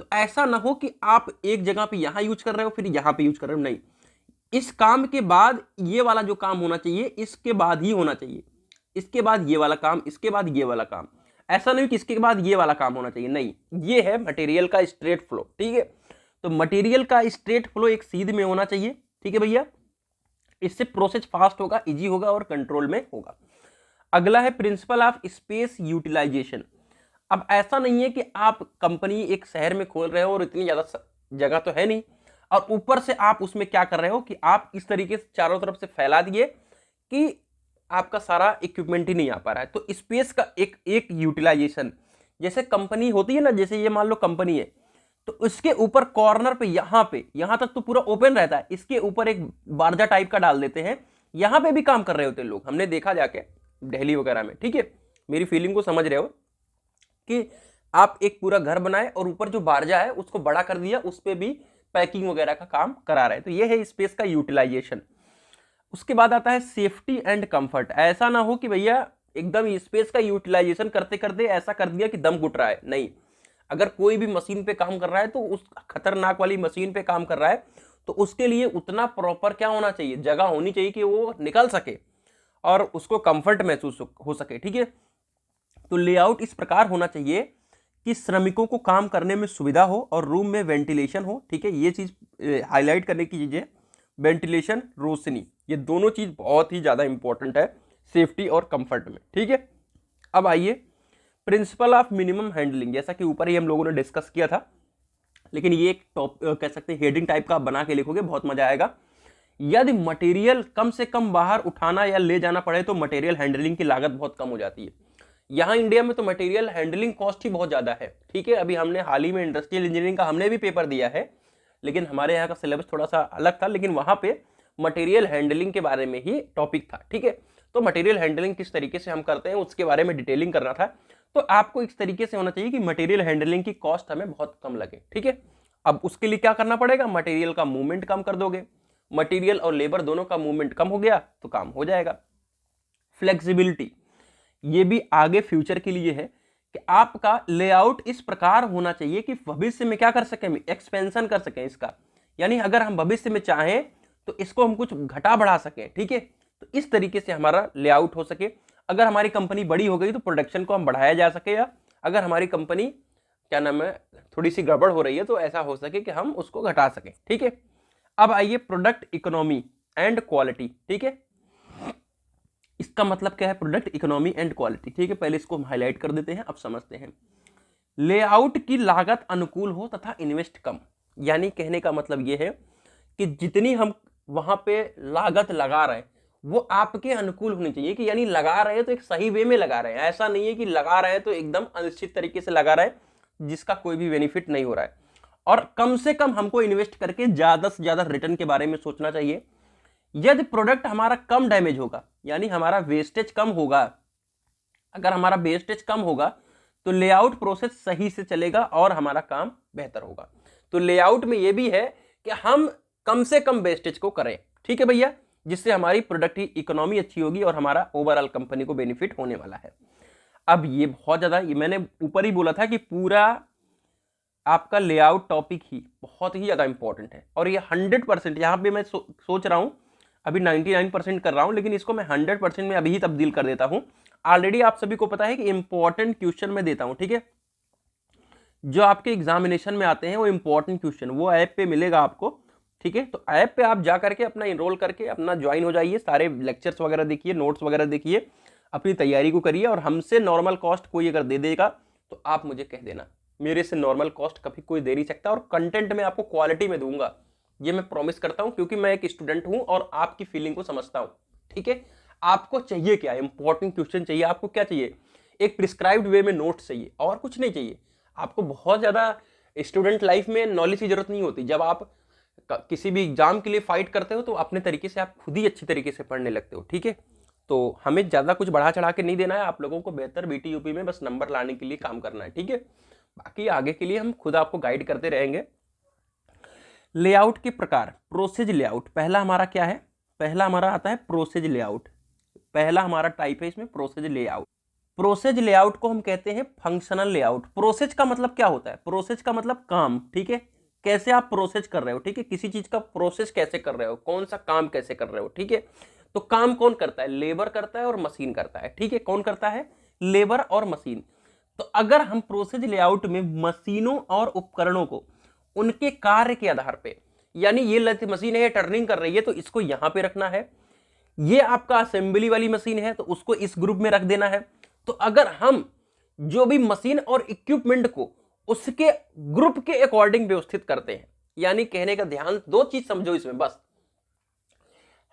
तो ऐसा ना हो कि आप एक जगह पे यहां यूज कर रहे हो फिर यहां पे यूज कर रहे हो, नहीं। इस काम के बाद ये वाला जो काम होना चाहिए इसके बाद ही होना चाहिए, इसके बाद ये वाला काम, इसके बाद ये वाला काम। ऐसा नहीं कि इसके बाद ये वाला काम होना चाहिए, नहीं। ये है मटेरियल का स्ट्रेट फ्लो, ठीक है। तो मटेरियल का स्ट्रेट फ्लो एक सीध में होना चाहिए, ठीक है भैया। इससे प्रोसेस फास्ट होगा, इजी होगा और कंट्रोल में होगा। अगला है प्रिंसिपल ऑफ स्पेस यूटिलाइजेशन। अब ऐसा नहीं है कि आप कंपनी एक शहर में खोल रहे हो और इतनी ज्यादा जगह तो है नहीं, और ऊपर से आप उसमें क्या कर रहे हो कि आप इस तरीके से चारों तरफ से फैला दिए कि आपका सारा इक्विपमेंट ही नहीं आ पा रहा है। तो स्पेस का एक यूटिलाइजेशन, जैसे कंपनी होती है ना, जैसे ये मान लो कंपनी है, तो उसके ऊपर कॉर्नर पे यहां तक तो पूरा ओपन रहता है, इसके ऊपर एक बारजा टाइप का डाल देते हैं, यहां पे भी काम कर रहे होते हैं लोग, हमने देखा जाके दिल्ली वगैरह में, ठीक है। मेरी फीलिंग को समझ रहे हो कि आप एक पूरा घर बनाए और ऊपर जो बारजा है उसको बड़ा कर दिया, उस पर भी पैकिंग वगैरह का काम करा रहे हैं। तो ये है स्पेस का यूटिलाइजेशन। उसके बाद आता है सेफ्टी एंड कंफर्ट। ऐसा ना हो कि भैया एकदम स्पेस का यूटिलाइजेशन करते करते ऐसा कर दिया कि दम घुट रहा है, नहीं। अगर कोई भी मशीन पे काम कर रहा है तो उस खतरनाक वाली मशीन पे काम कर रहा है तो उसके लिए उतना प्रॉपर क्या होना चाहिए, जगह होनी चाहिए कि वो निकल सके और उसको कंफर्ट महसूस हो सके, ठीक है। तो लेआउट इस प्रकार होना चाहिए कि श्रमिकों को काम करने में सुविधा हो और रूम में वेंटिलेशन हो, ठीक है। ये चीज हाईलाइट करने की चीज है, वेंटिलेशन, रोशनी, ये दोनों चीज बहुत ही ज्यादा इंपॉर्टेंट है सेफ्टी और कंफर्ट में, ठीक है। अब आइए प्रिंसिपल ऑफ मिनिमम हैंडलिंग, जैसा कि ऊपर ही हम लोगों ने डिस्कस किया था, लेकिन ये एक कह सकते हैं हेडिंग टाइप का बना के लिखोगे, बहुत मजा आएगा। यदि मटेरियल कम से कम बाहर उठाना या ले जाना पड़े तो मटेरियल हैंडलिंग की लागत बहुत कम हो जाती है। यहाँ इंडिया में तो मटेरियल हैंडलिंग कॉस्ट ही बहुत ज़्यादा है, ठीक है। अभी हमने हाल ही में इंडस्ट्रियल इंजीनियरिंग का हमने भी पेपर दिया है, लेकिन हमारे यहाँ का सिलेबस थोड़ा सा अलग था, लेकिन वहाँ पे मटेरियल हैंडलिंग के बारे में ही टॉपिक था, ठीक है। तो मटेरियल हैंडलिंग किस तरीके से हम करते हैं उसके बारे में डिटेलिंग करना था। तो आपको इस तरीके से होना चाहिए कि मटेरियल हैंडलिंग की कॉस्ट हमें बहुत कम लगे, ठीक है। अब उसके लिए क्या करना पड़ेगा, मटेरियल का मूवमेंट कम कर दोगे, मटेरियल और लेबर दोनों का मूवमेंट कम हो गया तो काम हो जाएगा। फ्लेक्सिबिलिटी, ये भी आगे फ्यूचर के लिए है कि आपका लेआउट इस प्रकार होना चाहिए कि भविष्य में क्या कर सकें, एक्सपेंशन कर सकें इसका, यानी अगर हम भविष्य में चाहें तो इसको हम कुछ घटा बढ़ा सकें, ठीक है। तो इस तरीके से हमारा लेआउट हो सके। अगर हमारी कंपनी बड़ी हो गई तो प्रोडक्शन को हम बढ़ाया जा सके, या अगर हमारी कंपनी क्या नाम है थोड़ी सी गड़बड़ हो रही है तो ऐसा हो सके कि हम उसको घटा सकें, ठीक है। अब आइए प्रोडक्ट इकोनॉमी एंड क्वालिटी, ठीक है। इसका मतलब क्या है, प्रोडक्ट इकोनॉमी एंड क्वालिटी, ठीक है। पहले इसको हम हाईलाइट कर देते हैं, अब समझते हैं। लेआउट की लागत अनुकूल हो तथा इन्वेस्ट कम, यानी कहने का मतलब यह है कि जितनी हम वहां पे लागत लगा रहे हैं वो आपके अनुकूल होनी चाहिए, कि यानी लगा रहे हैं तो एक सही वे में लगा रहे हैं। ऐसा नहीं है कि लगा रहे हैं तो एकदम अनिश्चित तरीके से लगा रहे हैं जिसका कोई भी बेनिफिट नहीं हो रहा है। और कम से कम हमको इन्वेस्ट करके ज्यादा से ज्यादा रिटर्न के बारे में सोचना चाहिए। यदि प्रोडक्ट हमारा कम डैमेज होगा, यानी हमारा वेस्टेज कम होगा, अगर हमारा वेस्टेज कम होगा तो लेआउट प्रोसेस सही से चलेगा और हमारा काम बेहतर होगा। तो लेआउट में यह भी है कि हम कम से कम वेस्टेज को करें, ठीक है भैया, जिससे हमारी प्रोडक्ट की इकोनॉमी अच्छी होगी और हमारा ओवरऑल कंपनी को बेनिफिट होने वाला है। अब ये बहुत ज्यादा, ये मैंने ऊपर ही बोला था कि पूरा आपका लेआउट टॉपिक ही बहुत ही ज्यादा इंपॉर्टेंट है, और ये 100%, यहां पे मैं सोच रहा हूं अभी 99% कर रहा हूं, लेकिन इसको मैं 100% में अभी ही तब्दील कर देता हूं। ऑलरेडी आप सभी को पता है कि इंपॉर्टेंट क्वेश्चन मैं देता हूं, ठीक है, जो आपके एग्जामिनेशन में आते हैं वो इंपॉर्टेंट क्वेश्चन वो ऐप पे मिलेगा आपको, ठीक है। तो ऐप पे आप जा करके अपना इनरोल करके अपना ज्वाइन हो जाइए, सारे लेक्चर्स वगैरह देखिए, नोट्स वगैरह देखिए, अपनी तैयारी को करिए, और हमसे नॉर्मल कॉस्ट कोई अगर दे देगा तो आप मुझे कह देना, मेरे से नॉर्मल कॉस्ट कभी कोई दे नहीं सकता, और कंटेंट में आपको क्वालिटी में दूंगा, ये मैं प्रॉमिस करता हूं, क्योंकि मैं एक स्टूडेंट हूं और आपकी फीलिंग को समझता हूं, ठीक है। आपको चाहिए क्या? इंपॉर्टेंट क्वेश्चन चाहिए, आपको क्या चाहिए? एक प्रिस्क्राइब्ड वे में नोट्स चाहिए, और कुछ नहीं चाहिए। आपको बहुत ज्यादा स्टूडेंट लाइफ में नॉलेज की जरूरत नहीं होती। जब आप किसी भी एग्जाम के लिए फाइट करते हो तो अपने तरीके से आप खुद ही अच्छी तरीके से पढ़ने लगते हो, ठीक है। तो हमें ज्यादा कुछ बढ़ा चढ़ा के नहीं देना है, आप लोगों को बेहतर बीटीयूपी में बस नंबर लाने के लिए काम करना है, ठीक है। बाकी आगे के लिए हम खुद आपको गाइड करते रहेंगे। लेआउट के प्रकार, प्रोसेज लेआउट पहला हमारा क्या है? पहला हमारा आता है प्रोसेज लेआउट। पहला हमारा टाइप है इसमें प्रोसेज लेआउट। प्रोसेज लेआउट को हम कहते हैं फंक्शनल लेआउट। प्रोसेज का मतलब क्या होता है? प्रोसेज का मतलब काम, ठीक है, कैसे आप प्रोसेस कर रहे हो, ठीक है, किसी चीज का प्रोसेस कैसे कर रहे हो, कौन सा काम कैसे कर रहे हो, ठीक है। तो काम कौन करता है? लेबर करता है और मशीन करता है, ठीक है। कौन करता है? लेबर और मशीन। तो अगर हम प्रोसेस लेआउट में मशीनों और उपकरणों को उनके कार्य के आधार पे, यानी ये मशीन है, टर्निंग कर रही है तो इसको यहां पे रखना है, ये आपका असेंबली वाली मशीन है तो उसको इस ग्रुप में रख देना है। तो अगर हम जो भी मशीन और इक्विपमेंट को उसके ग्रुप के अकॉर्डिंग व्यवस्थित करते हैं, यानी कहने का ध्यान, दो चीज समझो इसमें बस,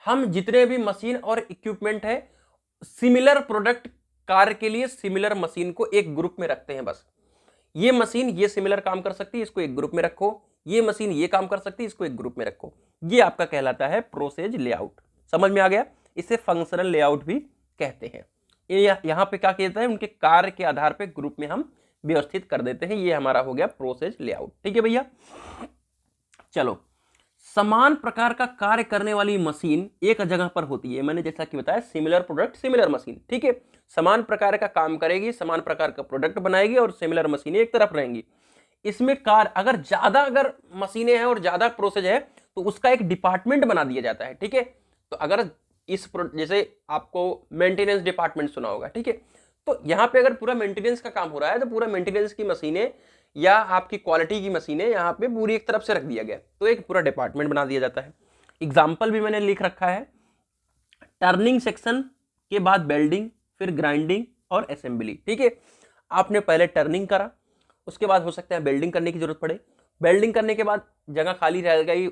हम जितने भी मशीन और इक्विपमेंट है सिमिलर प्रोडक्ट कार्य के लिए सिमिलर मशीन को एक ग्रुप में रखते हैं बस। ये मशीन ये सिमिलर काम कर सकती है, इसको एक ग्रुप में रखो, ये मशीन ये काम कर सकती है, इसको एक ग्रुप में रखो। ये आपका कहलाता है प्रोसेज लेआउट। समझ में आ गया? इसे फंक्शनल लेआउट भी कहते हैं। यहां पे क्या कहता है? उनके कार्य के आधार पे ग्रुप में हम व्यवस्थित कर देते हैं। ये हमारा हो गया प्रोसेस लेआउट, ठीक है भैया। चलो, समान प्रकार का कार्य करने वाली मशीन एक जगह पर होती है, मैंने जैसा कि बताया सिमिलर प्रोडक्ट सिमिलर मशीन, ठीक है। समान प्रकार का काम करेगी, समान प्रकार का प्रोडक्ट बनाएगी और सिमिलर मशीनें एक तरफ रहेंगी। इसमें कार्य अगर मशीनें हैं और ज्यादा प्रोसेस है तो उसका एक डिपार्टमेंट बना दिया जाता है, ठीक है। तो अगर जैसे आपको मेंटेनेंस डिपार्टमेंट सुना होगा, ठीक है, तो यहां पे अगर पूरा मेंटेनेंस का काम हो रहा है तो पूरा मेंटेनेंस की मशीनें या आपकी क्वालिटी की मशीनें यहां पे पूरी एक तरफ से रख दिया गया, तो एक पूरा डिपार्टमेंट बना दिया जाता है। एग्जाम्पल भी मैंने लिख रखा है, टर्निंग सेक्शन के बाद बेल्डिंग, फिर ग्राइंडिंग और असेंबली, ठीक है। आपने पहले टर्निंग करा, उसके बाद हो सकता है बेल्डिंग करने की जरूरत पड़े, बेल्डिंग करने के बाद जगह खाली रह गई,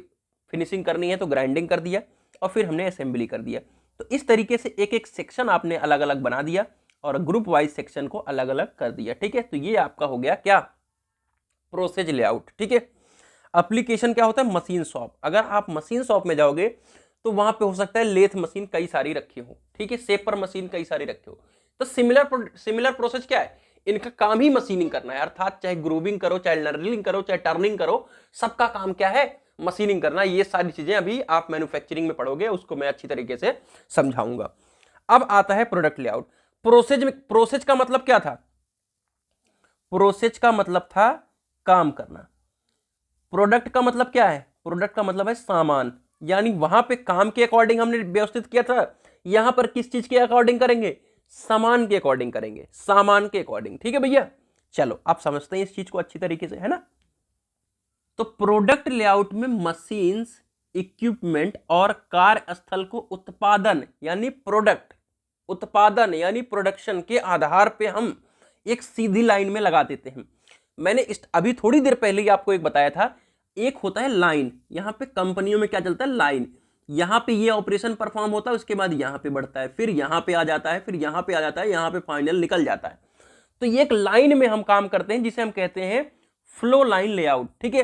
फिनिशिंग करनी है तो ग्राइंडिंग कर दिया, और फिर हमने असेंबली कर दिया। तो इस तरीके से एक एक सेक्शन आपने अलग अलग बना दिया और ग्रुप वाइज सेक्शन को अलग अलग कर दिया, ठीक है। तो ये आपका हो गया क्या? प्रोसेस लेआउट, ठीक है। एप्लीकेशन क्या होता है? Machine shop. अगर आप मशीन शॉप में जाओगे तो वहां पे हो सकता है लेथ मशीन कई सारी रखी हो, ठीक है, शेपर मशीन कई सारी रखी हो। तो सिमिलर प्रोसेस क्या है? इनका काम ही मशीनिंग करना है, अर्थात चाहे ग्रूविंग करो, चाहे नर्लिंग करो, चाहे टर्निंग करो, सबका काम क्या है? मशीनिंग करना। ये सारी चीजें अभी आप मैन्युफैक्चरिंग में पढ़ोगे, उसको मैं अच्छी तरीके से समझाऊंगा। अब आता है प्रोडक्ट लेआउट। प्रोसेस का मतलब क्या था? प्रोसेस का मतलब था काम करना। प्रोडक्ट का मतलब क्या है? प्रोडक्ट का मतलब है सामान, यानी वहां पे काम के अकॉर्डिंग हमने व्यवस्थित किया था, यहां पर किस चीज के अकॉर्डिंग करेंगे? सामान के अकॉर्डिंग करेंगे, सामान के अकॉर्डिंग, ठीक है भैया। चलो, आप समझते हैं इस चीज को अच्छी तरीके से, है ना। तो प्रोडक्ट लेआउट में मशीन्स, इक्विपमेंट और कार्यस्थल को उत्पादन यानी प्रोडक्ट, उत्पादन यानी प्रोडक्शन के आधार पे हम एक सीधी लाइन में लगा देते हैं। मैंने अभी थोड़ी देर पहले ही आपको एक बताया था, एक होता है लाइन, यहां पे कंपनियों में क्या चलता है? लाइन। यहां पे ये ऑपरेशन परफॉर्म होता है, उसके बाद यहां पे बढ़ता है, फिर यहां पे आ जाता है, फिर यहां पे आ जाता है, यहां पे फाइनल निकल जाता है। तो ये एक लाइन में हम काम करते हैं जिसे हम कहते हैं फ्लो लाइन लेआउट, ठीक है।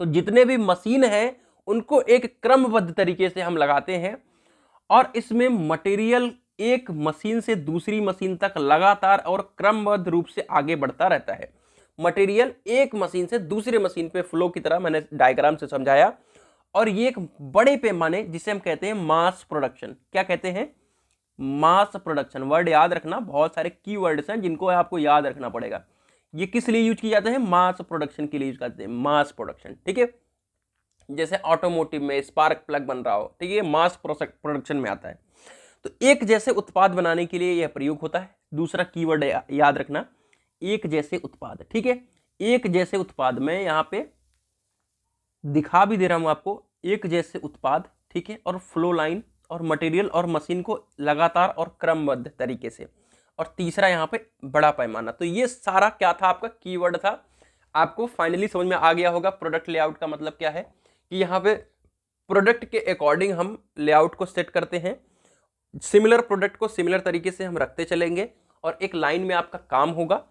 तो जितने भी मशीन हैं उनको एक क्रमबद्ध तरीके से हम लगाते हैं और इसमें मटेरियल एक मशीन से दूसरी मशीन तक लगातार और क्रमबद्ध रूप से आगे बढ़ता रहता है। मटेरियल एक मशीन से दूसरे मशीन पे फ्लो की तरह मैंने डायग्राम से समझाया, और ये एक बड़े पैमाने जिसे हम कहते हैं मास प्रोडक्शन। क्या कहते हैं? Mass production. वर्ड याद रखना, बहुत सारे की वर्ड्स हैं जिनको आपको याद रखना पड़ेगा। ये किस लिए यूज किए जाते हैं? मास प्रोडक्शन के लिए यूज करते हैं, मास प्रोडक्शन। ठीक है, जैसे ऑटोमोटिव में स्पार्क प्लग बन रहा हो, ठीक है, मास प्रोडक्शन में आता है। तो एक जैसे उत्पाद बनाने के लिए यह प्रयोग होता है। दूसरा कीवर्ड याद रखना, एक जैसे उत्पाद। ठीक है, एक जैसे उत्पाद में यहां पे दिखा भी दे रहा हूं आपको, एक जैसे उत्पाद। ठीक है, और फ्लो लाइन और मटेरियल और मशीन को लगातार और क्रमबद्ध तरीके से। और तीसरा यहाँ पे बड़ा पैमाना। तो ये सारा क्या था? आपका कीवर्ड था। आपको फाइनली समझ में आ गया होगा प्रोडक्ट लेआउट का मतलब क्या है, कि यहाँ पे प्रोडक्ट के अकॉर्डिंग हम लेआउट को सेट करते हैं। सिमिलर प्रोडक्ट को सिमिलर तरीके से हम रखते चलेंगे और एक लाइन में आपका काम होगा।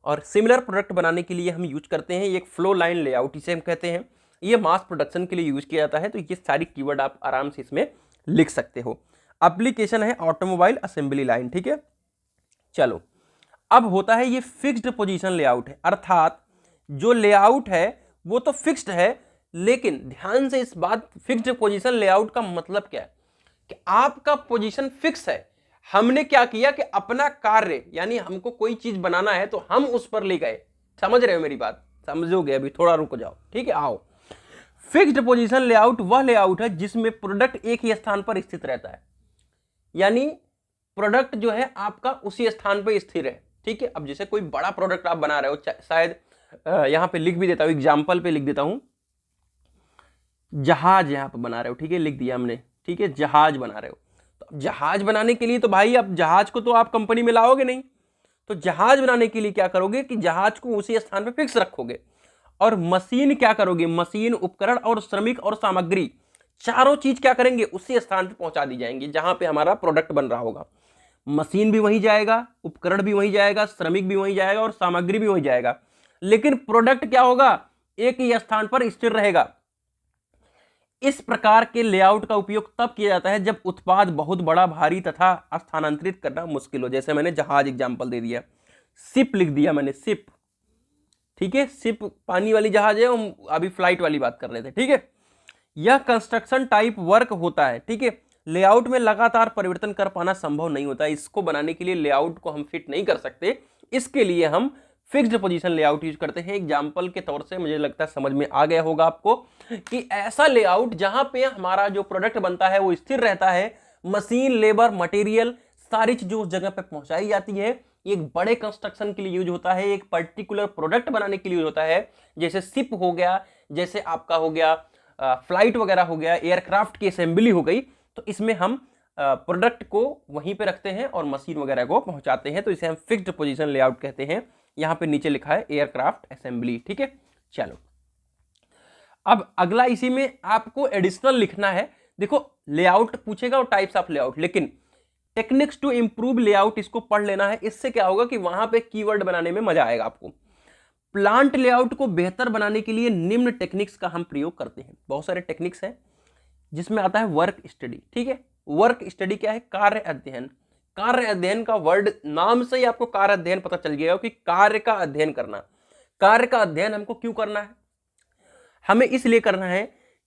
और सिमिलर प्रोडक्ट बनाने के लिए हम यूज करते हैं एक फ्लो लाइन लेआउट, इसे हम कहते हैं। ये मास प्रोडक्शन के लिए यूज किया जाता है। तो ये सारी कीवर्ड आप आराम से इसमें लिख सकते हो। एप्लीकेशन है ऑटोमोबाइल असेंबली लाइन। ठीक है, चलो अब होता है ये फिक्स्ड पोजीशन लेआउट है, अर्थात जो लेआउट है वो तो फिक्स्ड है, लेकिन ध्यान से इस बात, फिक्स्ड पोजीशन लेआउट का मतलब क्या है कि आपका पोजीशन फिक्स है। हमने क्या किया कि अपना कार्य, यानी हमको कोई चीज बनाना है तो हम उस पर ले गए। समझ रहे हो मेरी बात? समझोगे, अभी थोड़ा रुको जाओ। ठीक है, आओ। फिक्स्ड पोजीशन लेआउट वह लेआउट है जिसमें प्रोडक्ट एक ही स्थान पर स्थित रहता है, यानी प्रोडक्ट जो है आपका उसी स्थान पर स्थिर है। ठीक है, अब जैसे कोई बड़ा प्रोडक्ट आप बना रहे हो, शायद यहां पे लिख भी देता हूं, एग्जाम्पल पे लिख देता हूं, जहाज यहां पे बना रहे हो। ठीक है, लिख दिया हमने। ठीक है, जहाज बना रहे हो। तो जहाज बनाने के लिए तो भाई अब जहाज को तो आप कंपनी में लाओगे नहीं, तो जहाज बनाने के लिए क्या करोगे कि जहाज को उसी स्थान पर फिक्स रखोगे। और मशीन क्या करोगे? मशीन, उपकरण और श्रमिक और सामग्री, चारों चीज क्या करेंगे? उसी स्थान पर पहुंचा दी जाएंगी जहां पे हमारा प्रोडक्ट बन रहा होगा। मशीन भी वहीं जाएगा, उपकरण भी वहीं जाएगा, श्रमिक भी वहीं जाएगा और सामग्री भी वहीं जाएगा, लेकिन प्रोडक्ट क्या होगा? एक ही स्थान पर स्थिर रहेगा। इस प्रकार के लेआउट का उपयोग तब किया जाता है जब उत्पाद बहुत बड़ा, भारी तथा स्थानांतरित करना मुश्किल हो। जैसे मैंने जहाज एग्जांपल दे दिया, शिप लिख दिया मैंने, शिप। ठीक है, शिप पानी वाली जहाज है, हम अभी फ्लाइट वाली बात कर रहे थे। ठीक है, यह कंस्ट्रक्शन टाइप वर्क होता है। ठीक है, लेआउट में लगातार परिवर्तन कर पाना संभव नहीं होता। इसको बनाने के लिए लेआउट को हम फिट नहीं कर सकते, इसके लिए हम फिक्स्ड पोजीशन लेआउट यूज करते हैं। एग्जांपल के तौर से मुझे लगता है समझ में आ गया होगा आपको कि ऐसा लेआउट जहां पे हमारा जो प्रोडक्ट बनता है वो स्थिर रहता है, मशीन, लेबर, मटेरियल, सारी चीजें उस जगह पे पहुंचाई जाती है। एक बड़े कंस्ट्रक्शन के लिए यूज होता है, एक पर्टिकुलर प्रोडक्ट बनाने के लिए यूज होता है, जैसे शिप हो गया, जैसे आपका हो गया फ्लाइट वगैरह हो गया, एयरक्राफ्ट की असेंबली हो गई। तो इसमें हम प्रोडक्ट को वहीं पे रखते हैं और मशीन वगैरह को पहुंचाते हैं, तो इसे हम फिक्स्ड पोजीशन लेआउट कहते हैं। यहां पे नीचे लिखा है एयरक्राफ्ट असेंबली। ठीक है, चलो अब अगला इसी में आपको एडिशनल लिखना है। देखो, लेआउट पूछेगा और टाइप्स ऑफ लेआउट, लेकिन टेक्निक्स टू इंप्रूव लेआउट इसको पढ़ लेना है। इससे क्या होगा कि वहां पे कीवर्ड बनाने में मजा आएगा आपको। प्लांट लेआउट को बेहतर बनाने के लिए निम्न टेक्निक्स का हम प्रयोग करते हैं। बहुत सारे टेक्निक्स हैं जिसमें आता है वर्क स्टडी। ठीक है, वर्क स्टडी क्या है? कार्य अध्ययन। कार्य अध्ययन का वर्ड नाम से ही आपको कार्य अध्ययन पता चल गया कि कार्य का अध्ययन करना। कार्य का अध्ययन हमको क्यों करना है? हमें इसलिए करना है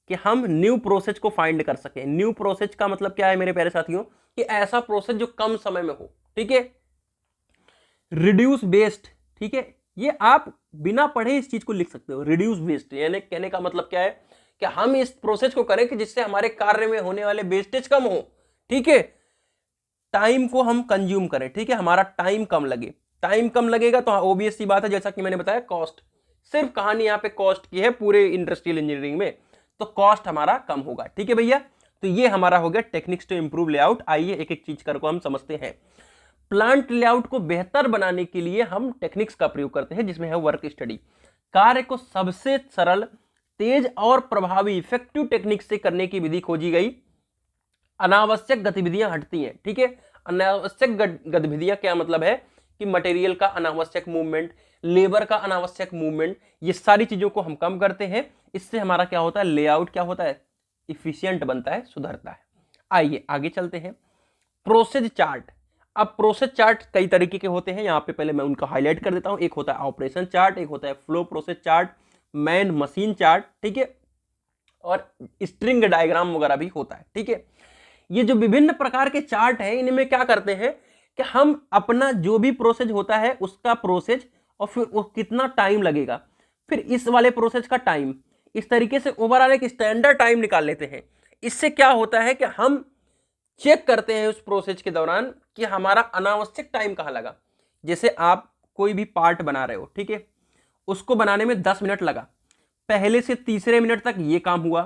कि हम न्यू प्रोसेस को फाइंड कर सकें। न्यू प्रोसेस का मतलब क्या है मेरे प्यारे साथियों? कि ऐसा प्रोसेस जो कम समय में हो। ठीक है, रिड्यूस वेस्ट। ठीक है, ये आप बिना पढ़े इस चीज को लिख सकते हो, रिड्यूस वेस्ट। यानी कहने का मतलब क्या है कि हम इस प्रोसेस को करें कि जिससे हमारे कार्य में होने वाले वेस्टेज कम हो। ठीक है, टाइम को हम कंज्यूम करें। ठीक है, हमारा टाइम कम लगे। टाइम कम लगेगा तो ऑब्वियस सी बात है, जैसा कि मैंने बताया, कॉस्ट। सिर्फ कहानी यहां पे कॉस्ट की है पूरे इंडस्ट्रियल इंजीनियरिंग में, तो कॉस्ट हमारा कम होगा। ठीक है भैया, तो ये हमारा हो गया टेक्निक्स टू इंप्रूव लेआउट। आइए एक एक चीज कर को हम समझते हैं। प्लांट लेआउट को बेहतर बनाने के लिए हम टेक्निक्स का प्रयोग करते हैं, जिसमें है वर्क स्टडी। कार्य को सबसे सरल, तेज और प्रभावी इफेक्टिव टेक्निक से करने की विधि खोजी गई। अनावश्यक गतिविधियां हटती हैं। ठीक है, अनावश्यक गतिविधियां क्या मतलब है कि मटेरियल का अनावश्यक मूवमेंट, लेबर का अनावश्यक मूवमेंट, ये सारी चीजों को हम कम करते हैं। इससे हमारा क्या होता है, लेआउट क्या होता है, इफिशियंट बनता है, सुधरता है। आइए आगे चलते हैं। Process chart. अब प्रोसेस चार्ट कई तरीके के होते हैं, यहां पे पहले मैं उनका हाईलाइट कर देता हूं। एक होता है ऑपरेशन चार्ट, एक होता है flow process chart, man machine chart, ठीक है, और स्ट्रिंग डायग्राम वगैरह भी होता है, ठीक है। ये जो विभिन्न प्रकार के चार्ट है, इनमें क्या करते हैं कि हम अपना जो भी प्रोसेस होता है उसका प्रोसेस और फिर वो कितना टाइम लगेगा, फिर इस वाले प्रोसेस का टाइम, इस तरीके से ओवरऑल एक स्टैंडर्ड टाइम निकाल लेते हैं। इससे क्या होता है कि हम चेक करते हैं उस प्रोसेस के दौरान कि हमारा अनावश्यक टाइम कहां लगा। जैसे आप कोई भी पार्ट बना रहे हो, ठीक है, उसको बनाने में 10 मिनट लगा, पहले से तीसरे मिनट तक ये काम हुआ,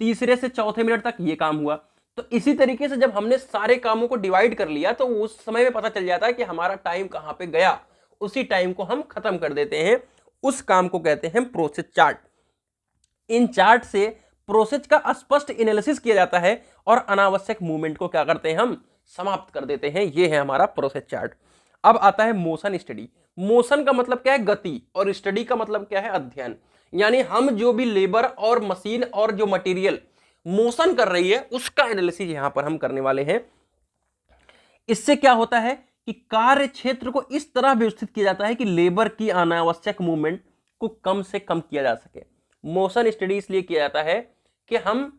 तीसरे से चौथे मिनट तक ये काम हुआ। तो इसी तरीके से जब हमने सारे कामों को डिवाइड कर लिया तो उस समय में पता चल जाता है कि हमारा टाइम कहां पे गया, उसी टाइम को हम खत्म कर देते हैं। उस काम को कहते हैं प्रोसेस चार्ट। इन चार्ट से प्रोसेस का स्पष्ट एनालिसिस किया जाता है और अनावश्यक मूवमेंट को क्या करते हैं, हम समाप्त कर देते हैं। यह है हमारा प्रोसेस चार्ट। अब आता है मोशन स्टडी। मोशन का मतलब क्या है, गति, और स्टडी का मतलब क्या है, अध्ययन। यानी हम जो भी लेबर और मशीन और जो मटेरियल मोशन कर रही है उसका एनालिसिस यहां पर हम करने वाले हैं। इससे क्या होता है कि कार्य क्षेत्र को इस तरह व्यवस्थित किया जाता है कि लेबर की अनावश्यक मूवमेंट को कम से कम किया जा सके। मोशन स्टडी इसलिए किया जाता है कि हम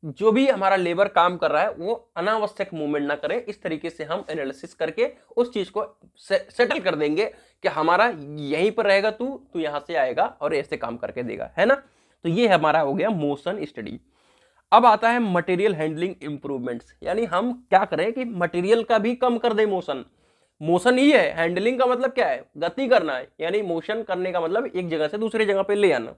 जो भी हमारा लेबर काम कर रहा है वो अनावश्यक मूवमेंट ना करे। इस तरीके से हम एनालिसिस करके उस चीज को सेटल कर देंगे कि हमारा यहीं पर रहेगा, तू यहां से आएगा और ऐसे काम करके देगा, है ना। तो ये हमारा हो गया मोशन स्टडी। अब आता है मटेरियल हैंडलिंग इंप्रूवमेंट्स। यानी हम क्या करें कि मटेरियल का भी कम कर दे मोशन। मोशन ही है, हैंडलिंग का मतलब क्या है, गति करना है, यानी मोशन करने का मतलब एक जगह से दूसरी जगह पे ले आना।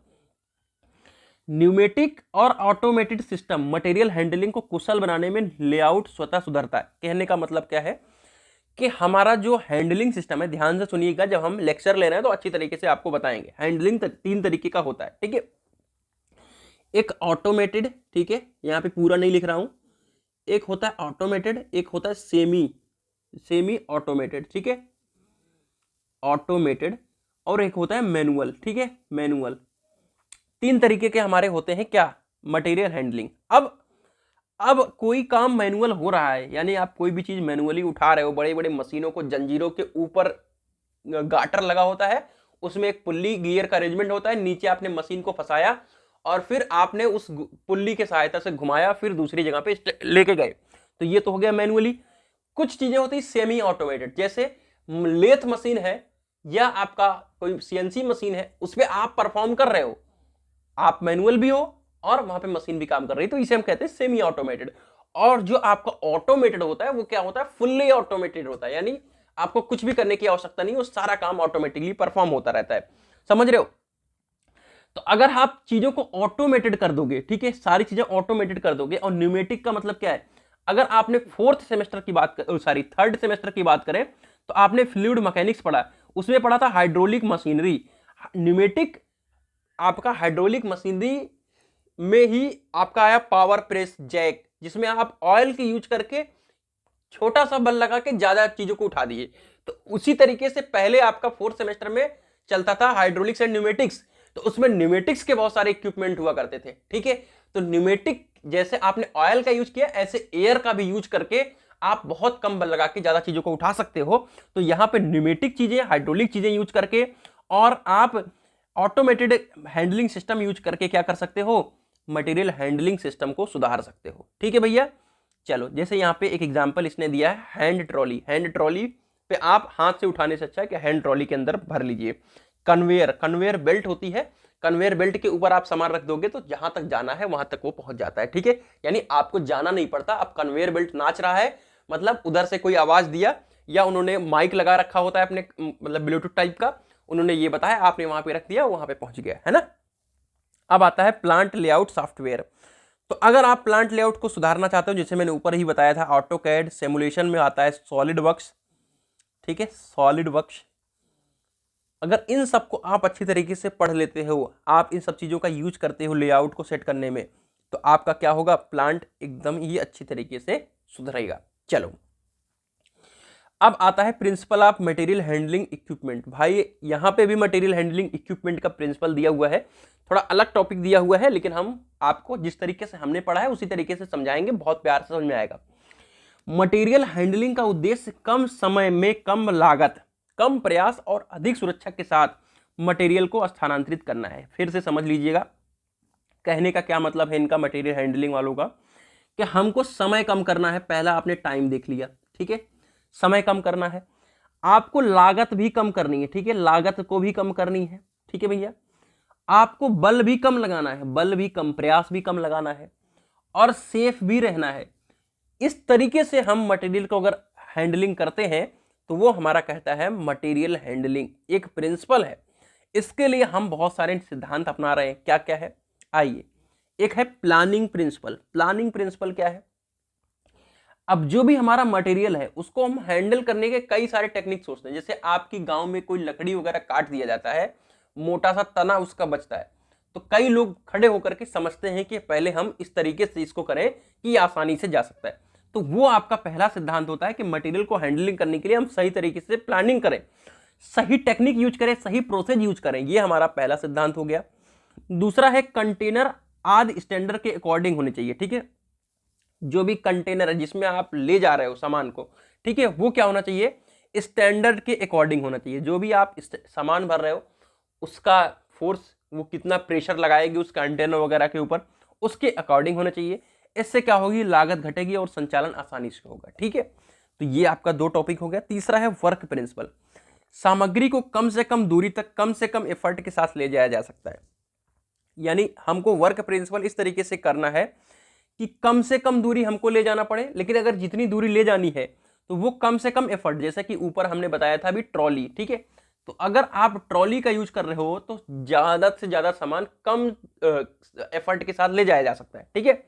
न्यूमेटिक और ऑटोमेटेड सिस्टम मटेरियल हैंडलिंग को कुशल बनाने में लेआउट स्वतः सुधरता है। कहने का मतलब क्या है कि हमारा जो हैंडलिंग सिस्टम है, ध्यान से सुनिएगा, जब हम लेक्चर ले रहे हैं तो अच्छी तरीके से आपको बताएंगे। हैंडलिंग 3 तरीके का होता है, ठीक है। एक ऑटोमेटेड, ठीक है, यहां पे पूरा नहीं लिख रहा हूं, एक होता है ऑटोमेटेड, एक होता है सेमी ऑटोमेटेड, ठीक है, ऑटोमेटेड, और एक होता है मैनुअल, ठीक है, मैनुअल। 3 तरीके के हमारे होते हैं क्या, मटेरियल हैंडलिंग। अब कोई काम मैनुअल हो रहा है, यानी आप कोई भी चीज मैनुअली उठा रहे हो, बड़े बड़े मशीनों को जंजीरों के ऊपर गाटर लगा होता है, उसमें एक पुल्ली गियर का अरेंजमेंट होता है, नीचे आपने मशीन को फंसाया और फिर आपने उस पुल्ली के सहायता से घुमाया, फिर दूसरी जगह पे लेके गए, तो ये तो हो गया मैनुअली। कुछ चीजें होती है सेमी ऑटोमेटेड, जैसे लेथ मशीन है या आपका कोई सीएनसी मशीन है, उस पर आप परफॉर्म कर रहे हो, आप मैनुअल भी हो और वहां पे मशीन भी काम कर रही है, तो इसे हम कहते हैं सेमी ऑटोमेटेड। और जो आपका ऑटोमेटेड होता है वो क्या होता है, फुल्ली ऑटोमेटेड होता है, यानी आपको कुछ भी करने की आवश्यकता नहीं, वो सारा काम ऑटोमेटिकली परफॉर्म होता रहता है। समझ रहे हो। तो अगर आप चीजों को ऑटोमेटेड कर दोगे, ठीक है, सारी चीजें ऑटोमेटेड कर दोगे, और न्यूमेटिक का मतलब क्या है, अगर आपने थर्ड सेमेस्टर की बात करें तो आपने फ्लूइड मैकेनिक्स पढ़ा, उसमें पढ़ा था हाइड्रोलिक मशीनरी। न्यूमेटिक आपका हाइड्रोलिक मशीनरी में ही आपका आया पावर प्रेस जैक, जिसमें आप ऑयल की यूज करके छोटा सा बल लगा के ज्यादा चीजों को उठा दिए। तो उसी तरीके से पहले आपका 4th सेमेस्टर में चलता था हाइड्रोलिक्स एंड न्यूमेटिक्स, तो उसमें न्यूमेटिक्स के बहुत सारे इक्विपमेंट हुआ करते थे, ठीक है। तो न्यूमेटिक जैसे आपने ऑयल का यूज किया, ऐसे एयर का भी यूज करके आप बहुत कम बल लगा के ज्यादा चीजों को उठा सकते हो। तो यहां पे न्यूमेटिक चीजें, हाइड्रोलिक चीजें यूज करके और आप ऑटोमेटेड हैंडलिंग सिस्टम यूज करके क्या कर सकते हो, मटेरियल हैंडलिंग सिस्टम को सुधार सकते हो, ठीक है भैया। चलो, जैसे यहाँ पे एक एग्जांपल इसने दिया है हैंड ट्रॉली। हैंड ट्रॉली पे आप हाथ से उठाने से अच्छा है कि हैंड ट्रॉली के अंदर भर लीजिए। कन्वेयर बेल्ट होती है, कन्वेयर बेल्ट के ऊपर आप सामान रख दोगे तो जहां तक जाना है वहां तक वो पहुंच जाता है, ठीक है, यानी आपको जाना नहीं पड़ता। अब कन्वेयर बेल्ट नाच रहा है, मतलब उधर से कोई आवाज दिया या उन्होंने माइक लगा रखा होता है अपने, मतलब ब्लूटूथ टाइप का, उन्होंने ये बताया, आपने वहां पे रख दिया, वहां पे पहुंच गया, है ना। अब आता है प्लांट लेआउट सॉफ्टवेयर। तो अगर आप प्लांट लेआउट को सुधारना चाहते हो, जैसे मैंने ऊपर ही बताया था, ऑटोकैड, सिमुलेशन में आता है सॉलिड वर्क्स, ठीक है, सॉलिड वर्क्स। अगर इन सबको आप अच्छी तरीके से पढ़ लेते हो, आप इन सब चीजों का यूज करते हो लेआउट को सेट करने में, तो आपका क्या होगा, प्लांट एकदम ही अच्छी तरीके से सुधरेगा। चलो, अब आता है principle of material handling equipment. भाई यहाँ पे भी मटेरियल हैंडलिंग इक्विपमेंट का प्रिंसिपल दिया हुआ है, थोड़ा अलग टॉपिक दिया हुआ है, लेकिन हम आपको जिस तरीके से हमने पढ़ा है उसी तरीके से समझाएंगे, बहुत प्यार से समझ में आएगा। मटेरियल हैंडलिंग का उद्देश्य कम समय में कम लागत, कम प्रयास और अधिक सुरक्षा के साथ मटेरियल को स्थानांतरित करना है। फिर से समझ लीजिएगा कहने का क्या मतलब है इनका, मटेरियल हैंडलिंग वालों का, कि हमको समय कम करना है। पहला आपने टाइम देख लिया, ठीक है, समय कम करना है, आपको लागत भी कम करनी है, ठीक है, लागत को भी कम करनी है, ठीक है भैया, आपको बल भी कम लगाना है, बल भी कम, प्रयास भी कम लगाना है, और सेफ भी रहना है। इस तरीके से हम मटेरियल को अगर हैंडलिंग करते हैं तो वो हमारा कहता है मटेरियल हैंडलिंग, एक प्रिंसिपल है। इसके लिए हम बहुत सारे सिद्धांत अपना रहे हैं। क्या क्या है, आइए। एक है प्लानिंग प्रिंसिपल। प्लानिंग प्रिंसिपल क्या है, अब जो भी हमारा मटेरियल है उसको हम हैंडल करने के कई सारे टेक्निक सोचते हैं। जैसे आपकी गांव में कोई लकड़ी वगैरह काट दिया जाता है, मोटा सा तना उसका बचता है, तो कई लोग खड़े होकर के समझते हैं कि पहले हम इस तरीके से इसको करें कि आसानी से जा सकता है। तो वो आपका पहला सिद्धांत होता है कि मटेरियल को हैंडलिंग करने के लिए हम सही तरीके से प्लानिंग करें, सही टेक्निक यूज करें, सही प्रोसेस यूज करें। ये हमारा पहला सिद्धांत हो गया। दूसरा है कंटेनर आदि स्टैंडर्ड के अकॉर्डिंग होने चाहिए, ठीक है, जो भी कंटेनर है जिसमें आप ले जा रहे हो सामान को, ठीक है, वो क्या होना चाहिए, स्टैंडर्ड के अकॉर्डिंग होना चाहिए। जो भी आप सामान भर रहे हो उसका फोर्स, वो कितना प्रेशर लगाएगी उस कंटेनर वगैरह के ऊपर, उसके अकॉर्डिंग होना चाहिए। इससे क्या होगी, लागत घटेगी और संचालन आसानी से होगा, ठीक है। तो ये आपका दो टॉपिक हो गया। तीसरा है वर्क प्रिंसिपल। सामग्री को कम से कम दूरी तक कम से कम एफर्ट के साथ ले जाया जा सकता है। यानी हमको वर्क प्रिंसिपल इस तरीके से करना है कि कम से कम दूरी हमको ले जाना पड़े, लेकिन अगर जितनी दूरी ले जानी है तो वो कम से कम एफर्ट, जैसा कि ऊपर हमने बताया था अभी ट्रॉली, ठीक है, तो अगर आप ट्रॉली का यूज कर रहे हो तो ज्यादा से ज्यादा सामान कम एफर्ट के साथ ले जाया जा सकता है, ठीक है।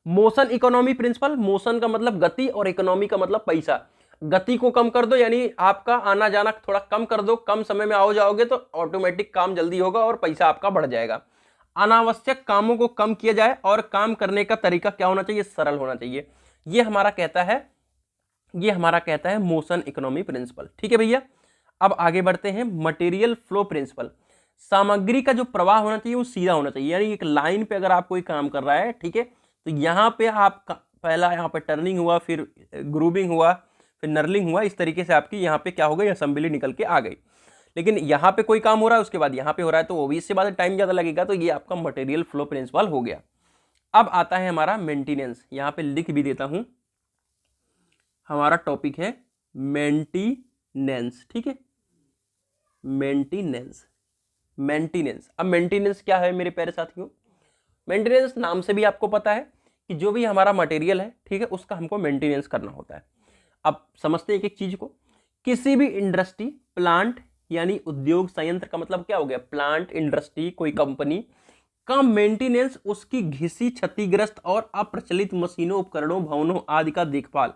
Motion economy principal. मोशन का मतलब गति और इकोनॉमी का मतलब पैसा। गति को कम कर दो, यानी आपका आना जाना थोड़ा कम कर दो, कम समय में आओ जाओगे तो ऑटोमेटिक काम जल्दी होगा और पैसा आपका बढ़ जाएगा। अनावश्यक कामों को कम किया जाए और काम करने का तरीका क्या होना चाहिए, सरल होना चाहिए। ये हमारा कहता है मोशन इकोनॉमी प्रिंसिपल, ठीक है भैया। अब आगे बढ़ते हैं मटेरियल फ्लो प्रिंसिपल। सामग्री का जो प्रवाह होना चाहिए वो सीधा होना चाहिए, यानी एक लाइन पे अगर आप कोई काम कर रहा है, ठीक है, तो यहाँ पे आप पहला यहाँ पे टर्निंग हुआ, फिर ग्रूविंग हुआ, फिर नर्लिंग हुआ, इस तरीके से आपकी यहाँ पे क्या हो गई, असेंबली निकल के आ गई। लेकिन यहाँ पे कोई काम हो रहा है उसके बाद यहाँ पे हो रहा है, तो वो भी इससे बाद टाइम ज़्यादा लगेगा। तो ये आपका मटेरियल फ्लो प्रिंसिपल हो गया। अब आता है हमारा मेंटेनेंस। यहाँ पे लिख भी देता हूँ, हमारा टॉपिक है मेंटेनेंस, ठीक है, मेंटेनेंस। अब मेंटेनेंस क्या है मेरे प्यारे साथियों, मेंटेनेंस नाम से भी आपको पता है कि जो भी हमारा मटेरियल है, ठीक है, उसका हमको मेंटेनेंस करना होता है। अब समझते हैं एक एक चीज को। किसी भी इंडस्ट्री, प्लांट यानी उद्योग संयंत्र का मतलब क्या हो गया, प्लांट, इंडस्ट्री, कोई कंपनी का मेंटेनेंस उसकी घिसी, क्षतिग्रस्त और अप्रचलित मशीनों, उपकरणों, भवनों आदि का देखभाल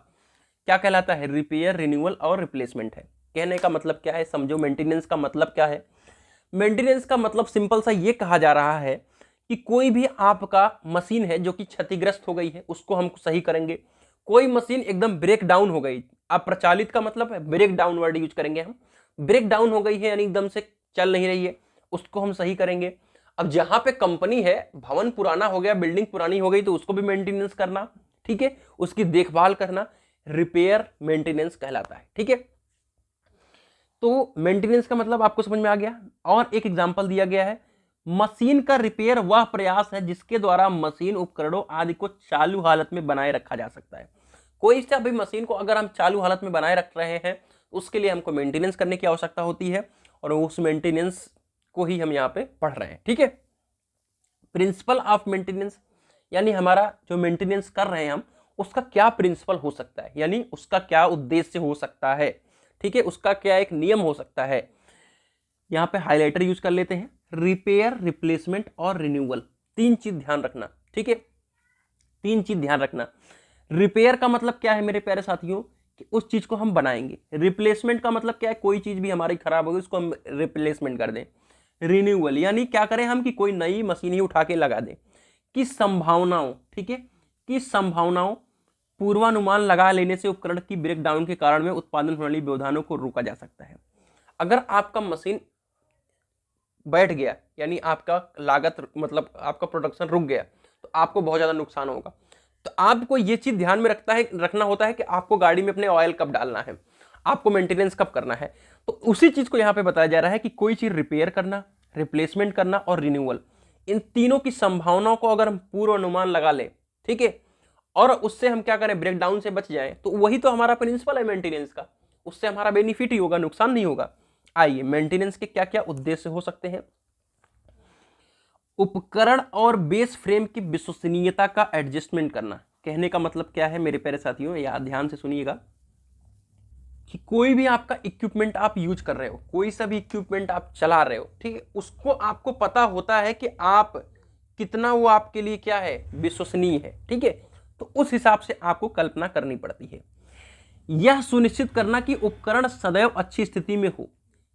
क्या कहलाता है, रिपेयर, रिन्यूअल और रिप्लेसमेंट है। कहने का मतलब क्या है, समझो मेंटेनेंस का मतलब क्या है। मेंटेनेंस का मतलब सिंपल सा ये कहा जा रहा है कि कोई भी आपका मशीन है जो कि क्षतिग्रस्त हो गई है, उसको हम सही करेंगे। कोई मशीन एकदम ब्रेक डाउन हो गई, अप्रचलित का मतलब है ब्रेक डाउन वर्ड यूज करेंगे हम, ब्रेक डाउन हो गई है यानी एकदम से चल नहीं रही है, उसको हम सही करेंगे। अब जहां पे कंपनी है, भवन पुराना हो गया, बिल्डिंग पुरानी हो गई, तो उसको भी मेंटेनेंस करना, ठीक है, उसकी देखभाल करना, रिपेयर मेंटेनेंस कहलाता है, ठीक है। तो मेंटेनेंस का मतलब आपको समझ में आ गया। और एक एग्जांपल दिया गया है, मशीन का रिपेयर वह प्रयास है जिसके द्वारा मशीन, उपकरणों आदि को चालू हालत में बनाए रखा जा सकता है। कोई सा भी मशीन को अगर हम चालू हालत में बनाए रख रहे हैं, उसके लिए हमको मेंटेनेंस करने की आवश्यकता होती है, और उस मेंटेनेंस को ही हम यहाँ पे पढ़ रहे हैं, ठीक है। प्रिंसिपल ऑफ मेंटेनेंस, यानी हमारा जो मेंटेनेंस कर रहे हैं हम, उसका क्या प्रिंसिपल हो सकता है, यानी उसका क्या उद्देश्य हो सकता है, ठीक है, उसका क्या एक नियम हो सकता है। यहाँ पे हाइलाइटर यूज कर लेते हैं, रिपेयर, रिप्लेसमेंट और रिन्यूअल। तीन चीज ध्यान रखना, ठीक है, तीन चीज ध्यान रखना। रिपेयर का मतलब क्या है मेरे प्यारे साथियों, कि उस चीज को हम बनाएंगे। रिप्लेसमेंट का मतलब क्या है, कोई चीज भी हमारी खराब होगी उसको हम रिप्लेसमेंट कर दें। रिन्यूअल यानी क्या करें हम, कि कोई नई मशीन ही उठा के लगा दें। कि संभावनाओं, ठीक है, कि संभावनाओं पूर्वानुमान लगा लेने से उपकरण की ब्रेकडाउन के कारण में उत्पादन होने वाली व्यवधानों को रोका जा सकता है। अगर आपका मशीन बैठ गया यानी आपका लागत मतलब आपका प्रोडक्शन रुक गया तो आपको बहुत ज्यादा नुकसान होगा। तो आपको ये चीज ध्यान में रखना होता है कि आपको गाड़ी में अपने ऑयल कब डालना है, आपको मेंटेनेंस कब करना है। तो उसी चीज को यहां पे बताया जा रहा है कि कोई चीज रिपेयर करना, रिप्लेसमेंट करना और रिन्यूअल, इन तीनों की संभावनाओं को अगर हम पूर्व अनुमान लगा लें, ठीक है, और उससे हम क्या करें, ब्रेकडाउन से बच जाएं, तो वही तो हमारा प्रिंसिपल है मेंटेनेंस का, उससे हमारा बेनिफिट ही होगा, नुकसान नहीं होगा। आइए मेंटेनेंस के क्या क्या उद्देश्य हो सकते हैं। उपकरण और बेस फ्रेम की विश्वसनीयता का एडजस्टमेंट करना। कहने का मतलब क्या है मेरे प्यारे साथियों, या ध्यान से सुनिएगा कि कोई भी आपका इक्विपमेंट आप यूज कर रहे हो, कोई सा भी इक्विपमेंट आप चला रहे हो, ठीक है, उसको आपको पता होता है कि आप कितना वो आपके लिए क्या है, विश्वसनीय है, ठीक है। तो उस हिसाब से आपको कल्पना करनी पड़ती है। यह सुनिश्चित करना कि उपकरण सदैव अच्छी स्थिति में हो,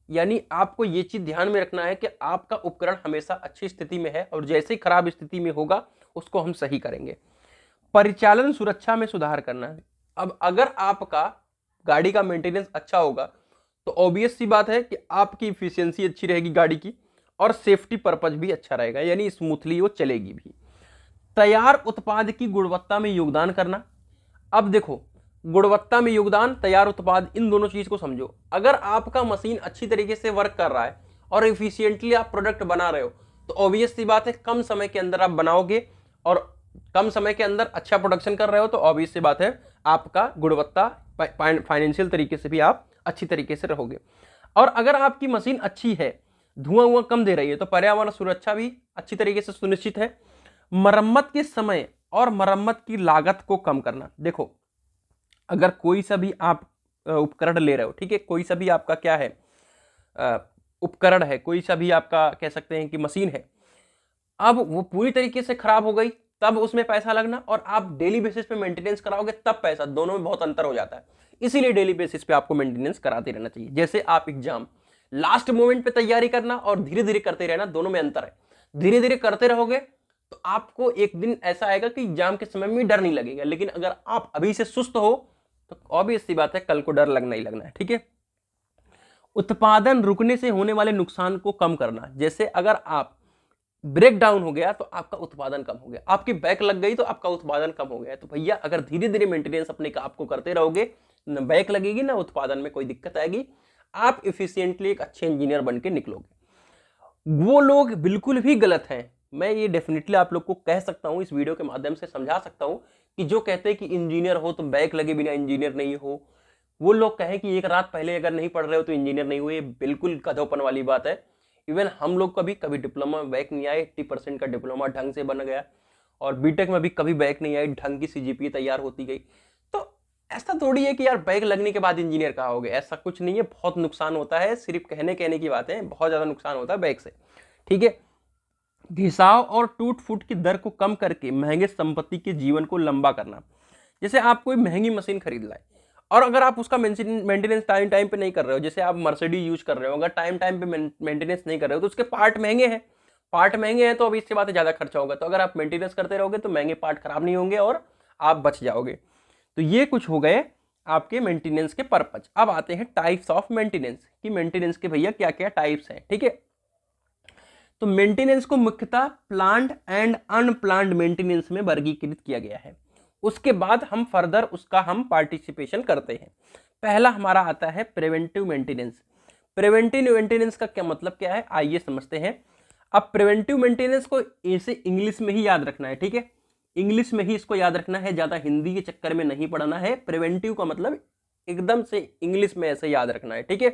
यानी आपको यह चीज ध्यान में रखना है कि आपका उपकरण हमेशा अच्छी स्थिति में है और जैसे ही खराब स्थिति में होगा उसको हम सही करेंगे। परिचालन सुरक्षा में सुधार करना। अब अगर आपका गाड़ी का मेंटेनेंस अच्छा होगा तो ऑब्वियस सी बात है कि आपकी इफिशियंसी अच्छी रहेगी गाड़ी की और सेफ्टी पर्पज भी अच्छा रहेगा, यानी स्मूथली वो चलेगी भी। तैयार उत्पाद की गुणवत्ता में योगदान करना। अब देखो, गुणवत्ता में योगदान, तैयार उत्पाद, इन दोनों चीज को समझो। अगर आपका मशीन अच्छी तरीके से वर्क कर रहा है और इफिशियंटली आप प्रोडक्ट बना रहे हो तो ऑब्वियस सी बात है कम समय के अंदर आप बनाओगे और कम समय के अंदर अच्छा प्रोडक्शन कर रहे हो तो ऑब्वियस सी बात है आपका गुणवत्ता फाइनेंशियल तरीके से भी आप अच्छी तरीके से रहोगे। और अगर आपकी मशीन अच्छी है, धुआं कम दे रही है, तो पर्यावरण सुरक्षा भी अच्छी तरीके से सुनिश्चित है। मरम्मत के समय और मरम्मत की लागत को कम करना। देखो, अगर कोई सा भी आप उपकरण ले रहे हो, ठीक है, कोई सा भी आपका क्या है उपकरण है, कोई सा भी आपका कह सकते हैं कि मशीन है, अब वो पूरी तरीके से खराब हो गई तब उसमें पैसा लगना और आप डेली बेसिस पे मेंटेनेंस कराओगे तब पैसा, दोनों में बहुत अंतर हो जाता है। इसीलिए डेली बेसिस पे आपको मेंटेनेंस कराते रहना चाहिए। जैसे आप एग्जाम लास्ट मोमेंट पे तैयारी करना और धीरे धीरे करते रहना, दोनों में अंतर है। धीरे धीरे करते रहोगे तो आपको एक दिन ऐसा आएगा कि एग्जाम के समय में डर नहीं लगेगा, लेकिन अगर आप अभी से सुस्त हो तो ऑब्वियस सी बात है कल को डर लगना ही लगना है, ठीक है। उत्पादन रुकने से होने वाले नुकसान को कम करना। जैसे अगर आप ब्रेक डाउन हो गया तो आपका उत्पादन कम हो गया, आपकी बैक लग गई तो आपका उत्पादन कम हो गया। तो भैया अगर धीरे धीरे मेंटेनेंस अपने का आपको करते रहोगे, न बैक लगेगी ना उत्पादन में कोई दिक्कत आएगी, आप इफिशियंटली एक अच्छे इंजीनियर बन के निकलोगे। वो लोग बिल्कुल भी गलत हैं, मैं ये डेफिनेटली आप लोग को कह सकता हूं, इस वीडियो के माध्यम से समझा सकता हूं कि जो कहते हैं कि इंजीनियर हो तो बैक लगे बिना इंजीनियर नहीं हो, वो लोग कहें कि एक रात पहले अगर नहीं पढ़ रहे हो तो इंजीनियर नहीं हुए, बिल्कुल गधोपन वाली बात है। इवन हम लोग का भी कभी डिप्लोमा में बैक नहीं आए, 80% का डिप्लोमा ढंग से बन गया और बीटेक में भी कभी बैक नहीं आई, ढंग की सीजीपीए तैयार होती गई। तो ऐसा थोड़ी है कि यार बैक लगने के बाद इंजीनियर कहाँ हो गए, ऐसा कुछ नहीं है, बहुत नुकसान होता है, सिर्फ कहने की बात है, बहुत ज्यादा नुकसान होता है बैक से, ठीक है। घिसाव और टूट फूट की दर को कम करके महंगे संपत्ति के जीवन को लंबा करना। जैसे आप कोई महंगी मशीन खरीद लाए और अगर आप उसका मेंटेनेंस टाइम टाइम पे नहीं कर रहे हो, जैसे आप मर्सिडीज यूज कर रहे हो, अगर टाइम टाइम पे मेंटेनेंस नहीं कर रहे हो तो उसके पार्ट महंगे हैं तो अब इससे बात ज्यादा खर्चा होगा। तो अगर आप मेंटेनेंस करते रहोगे तो महंगे पार्ट खराब नहीं होंगे और आप बच जाओगे। तो ये कुछ हो गए आपके मेंटेनेंस के पर्पज। अब आते हैं टाइप्स ऑफ मेंटेनेंस कि मेंटेनेंस के भैया क्या क्या टाइप्स हैं, ठीक है। तो मेंटेनेंस को मुख्यतः प्लान्ड एंड अनप्लान्ड मेंटेनेंस में वर्गीकृत किया गया है। उसके बाद हम फर्दर उसका हम पार्टिसिपेशन करते हैं। पहला हमारा आता है प्रिवेंटिव मेंटेनेंस। प्रिवेंटिव मेंटेनेंस का क्या मतलब क्या है, आइए समझते हैं। अब प्रिवेंटिव मेंटेनेंस को ऐसे इंग्लिश में ही याद रखना है, ठीक है, इंग्लिश में ही इसको याद रखना है, ज्यादा हिंदी के चक्कर में नहीं पढ़ना है। प्रिवेंटिव का मतलब एकदम से इंग्लिश में ऐसे याद रखना है, ठीक है।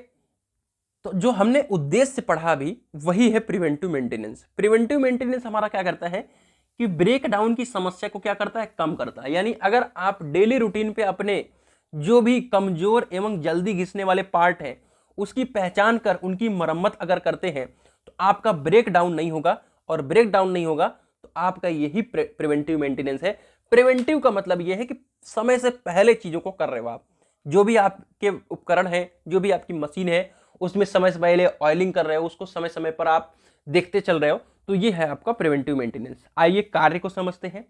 तो जो हमने उद्देश्य पढ़ा भी वही है प्रिवेंटिव मेंटेनेंस। प्रिवेंटिव मेंटेनेंस हमारा क्या करता है कि ब्रेक डाउन की समस्या को क्या करता है, कम करता है। यानी अगर आप डेली रूटीन पे अपने जो भी कमजोर एवं जल्दी घिसने वाले पार्ट हैं उसकी पहचान कर उनकी मरम्मत अगर करते हैं तो आपका ब्रेक डाउन नहीं होगा, और ब्रेक डाउन नहीं होगा तो आपका यही प्रिवेंटिव मेंटेनेंस है। प्रिवेंटिव का मतलब यह है कि समय से पहले चीजों को कर रहे हो आप, जो भी आपके उपकरण है, जो भी आपकी मशीन है उसमें समय से पहले ऑयलिंग कर रहे हो, उसको समय समय पर आप देखते चल रहे हो, तो ये है आपका प्रिवेंटिव मेंटेनेंस। आइए कार्य को समझते हैं।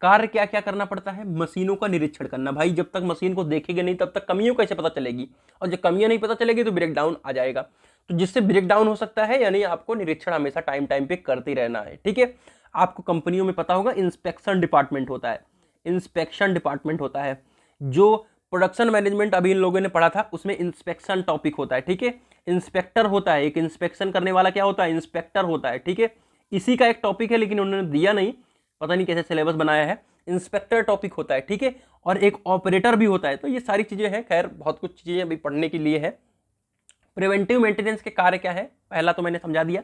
कार्य क्या क्या करना पड़ता है, मशीनों का निरीक्षण करना। भाई जब तक मशीन को देखेंगे नहीं तब तक कमियों कैसे पता चलेगी, और जब कमियां नहीं पता चलेगी तो ब्रेकडाउन आ जाएगा। तो जिससे ब्रेकडाउन हो सकता है, यानी आपको निरीक्षण हमेशा टाइम टाइम पे करते रहना है, ठीक है। आपको कंपनियों में पता होगा इंस्पेक्शन डिपार्टमेंट होता है, इंस्पेक्शन डिपार्टमेंट होता है। जो प्रोडक्शन मैनेजमेंट अभी इन लोगों ने पढ़ा था उसमें इंस्पेक्शन टॉपिक होता है, ठीक है। इंस्पेक्टर होता है, एक इंस्पेक्शन करने वाला क्या होता है, इंस्पेक्टर होता है, ठीक है। इसी का एक टॉपिक है लेकिन उन्होंने दिया नहीं, पता नहीं कैसे सिलेबस बनाया है। इंस्पेक्टर टॉपिक होता है, ठीक है। और एक ऑपरेटर भी होता है। तो ये सारी चीजें हैं, खैर बहुत कुछ चीजें अभी पढ़ने के लिए है। प्रिवेंटिव मेंटेनेंस के कार्य क्या है, पहला तो मैंने समझा दिया।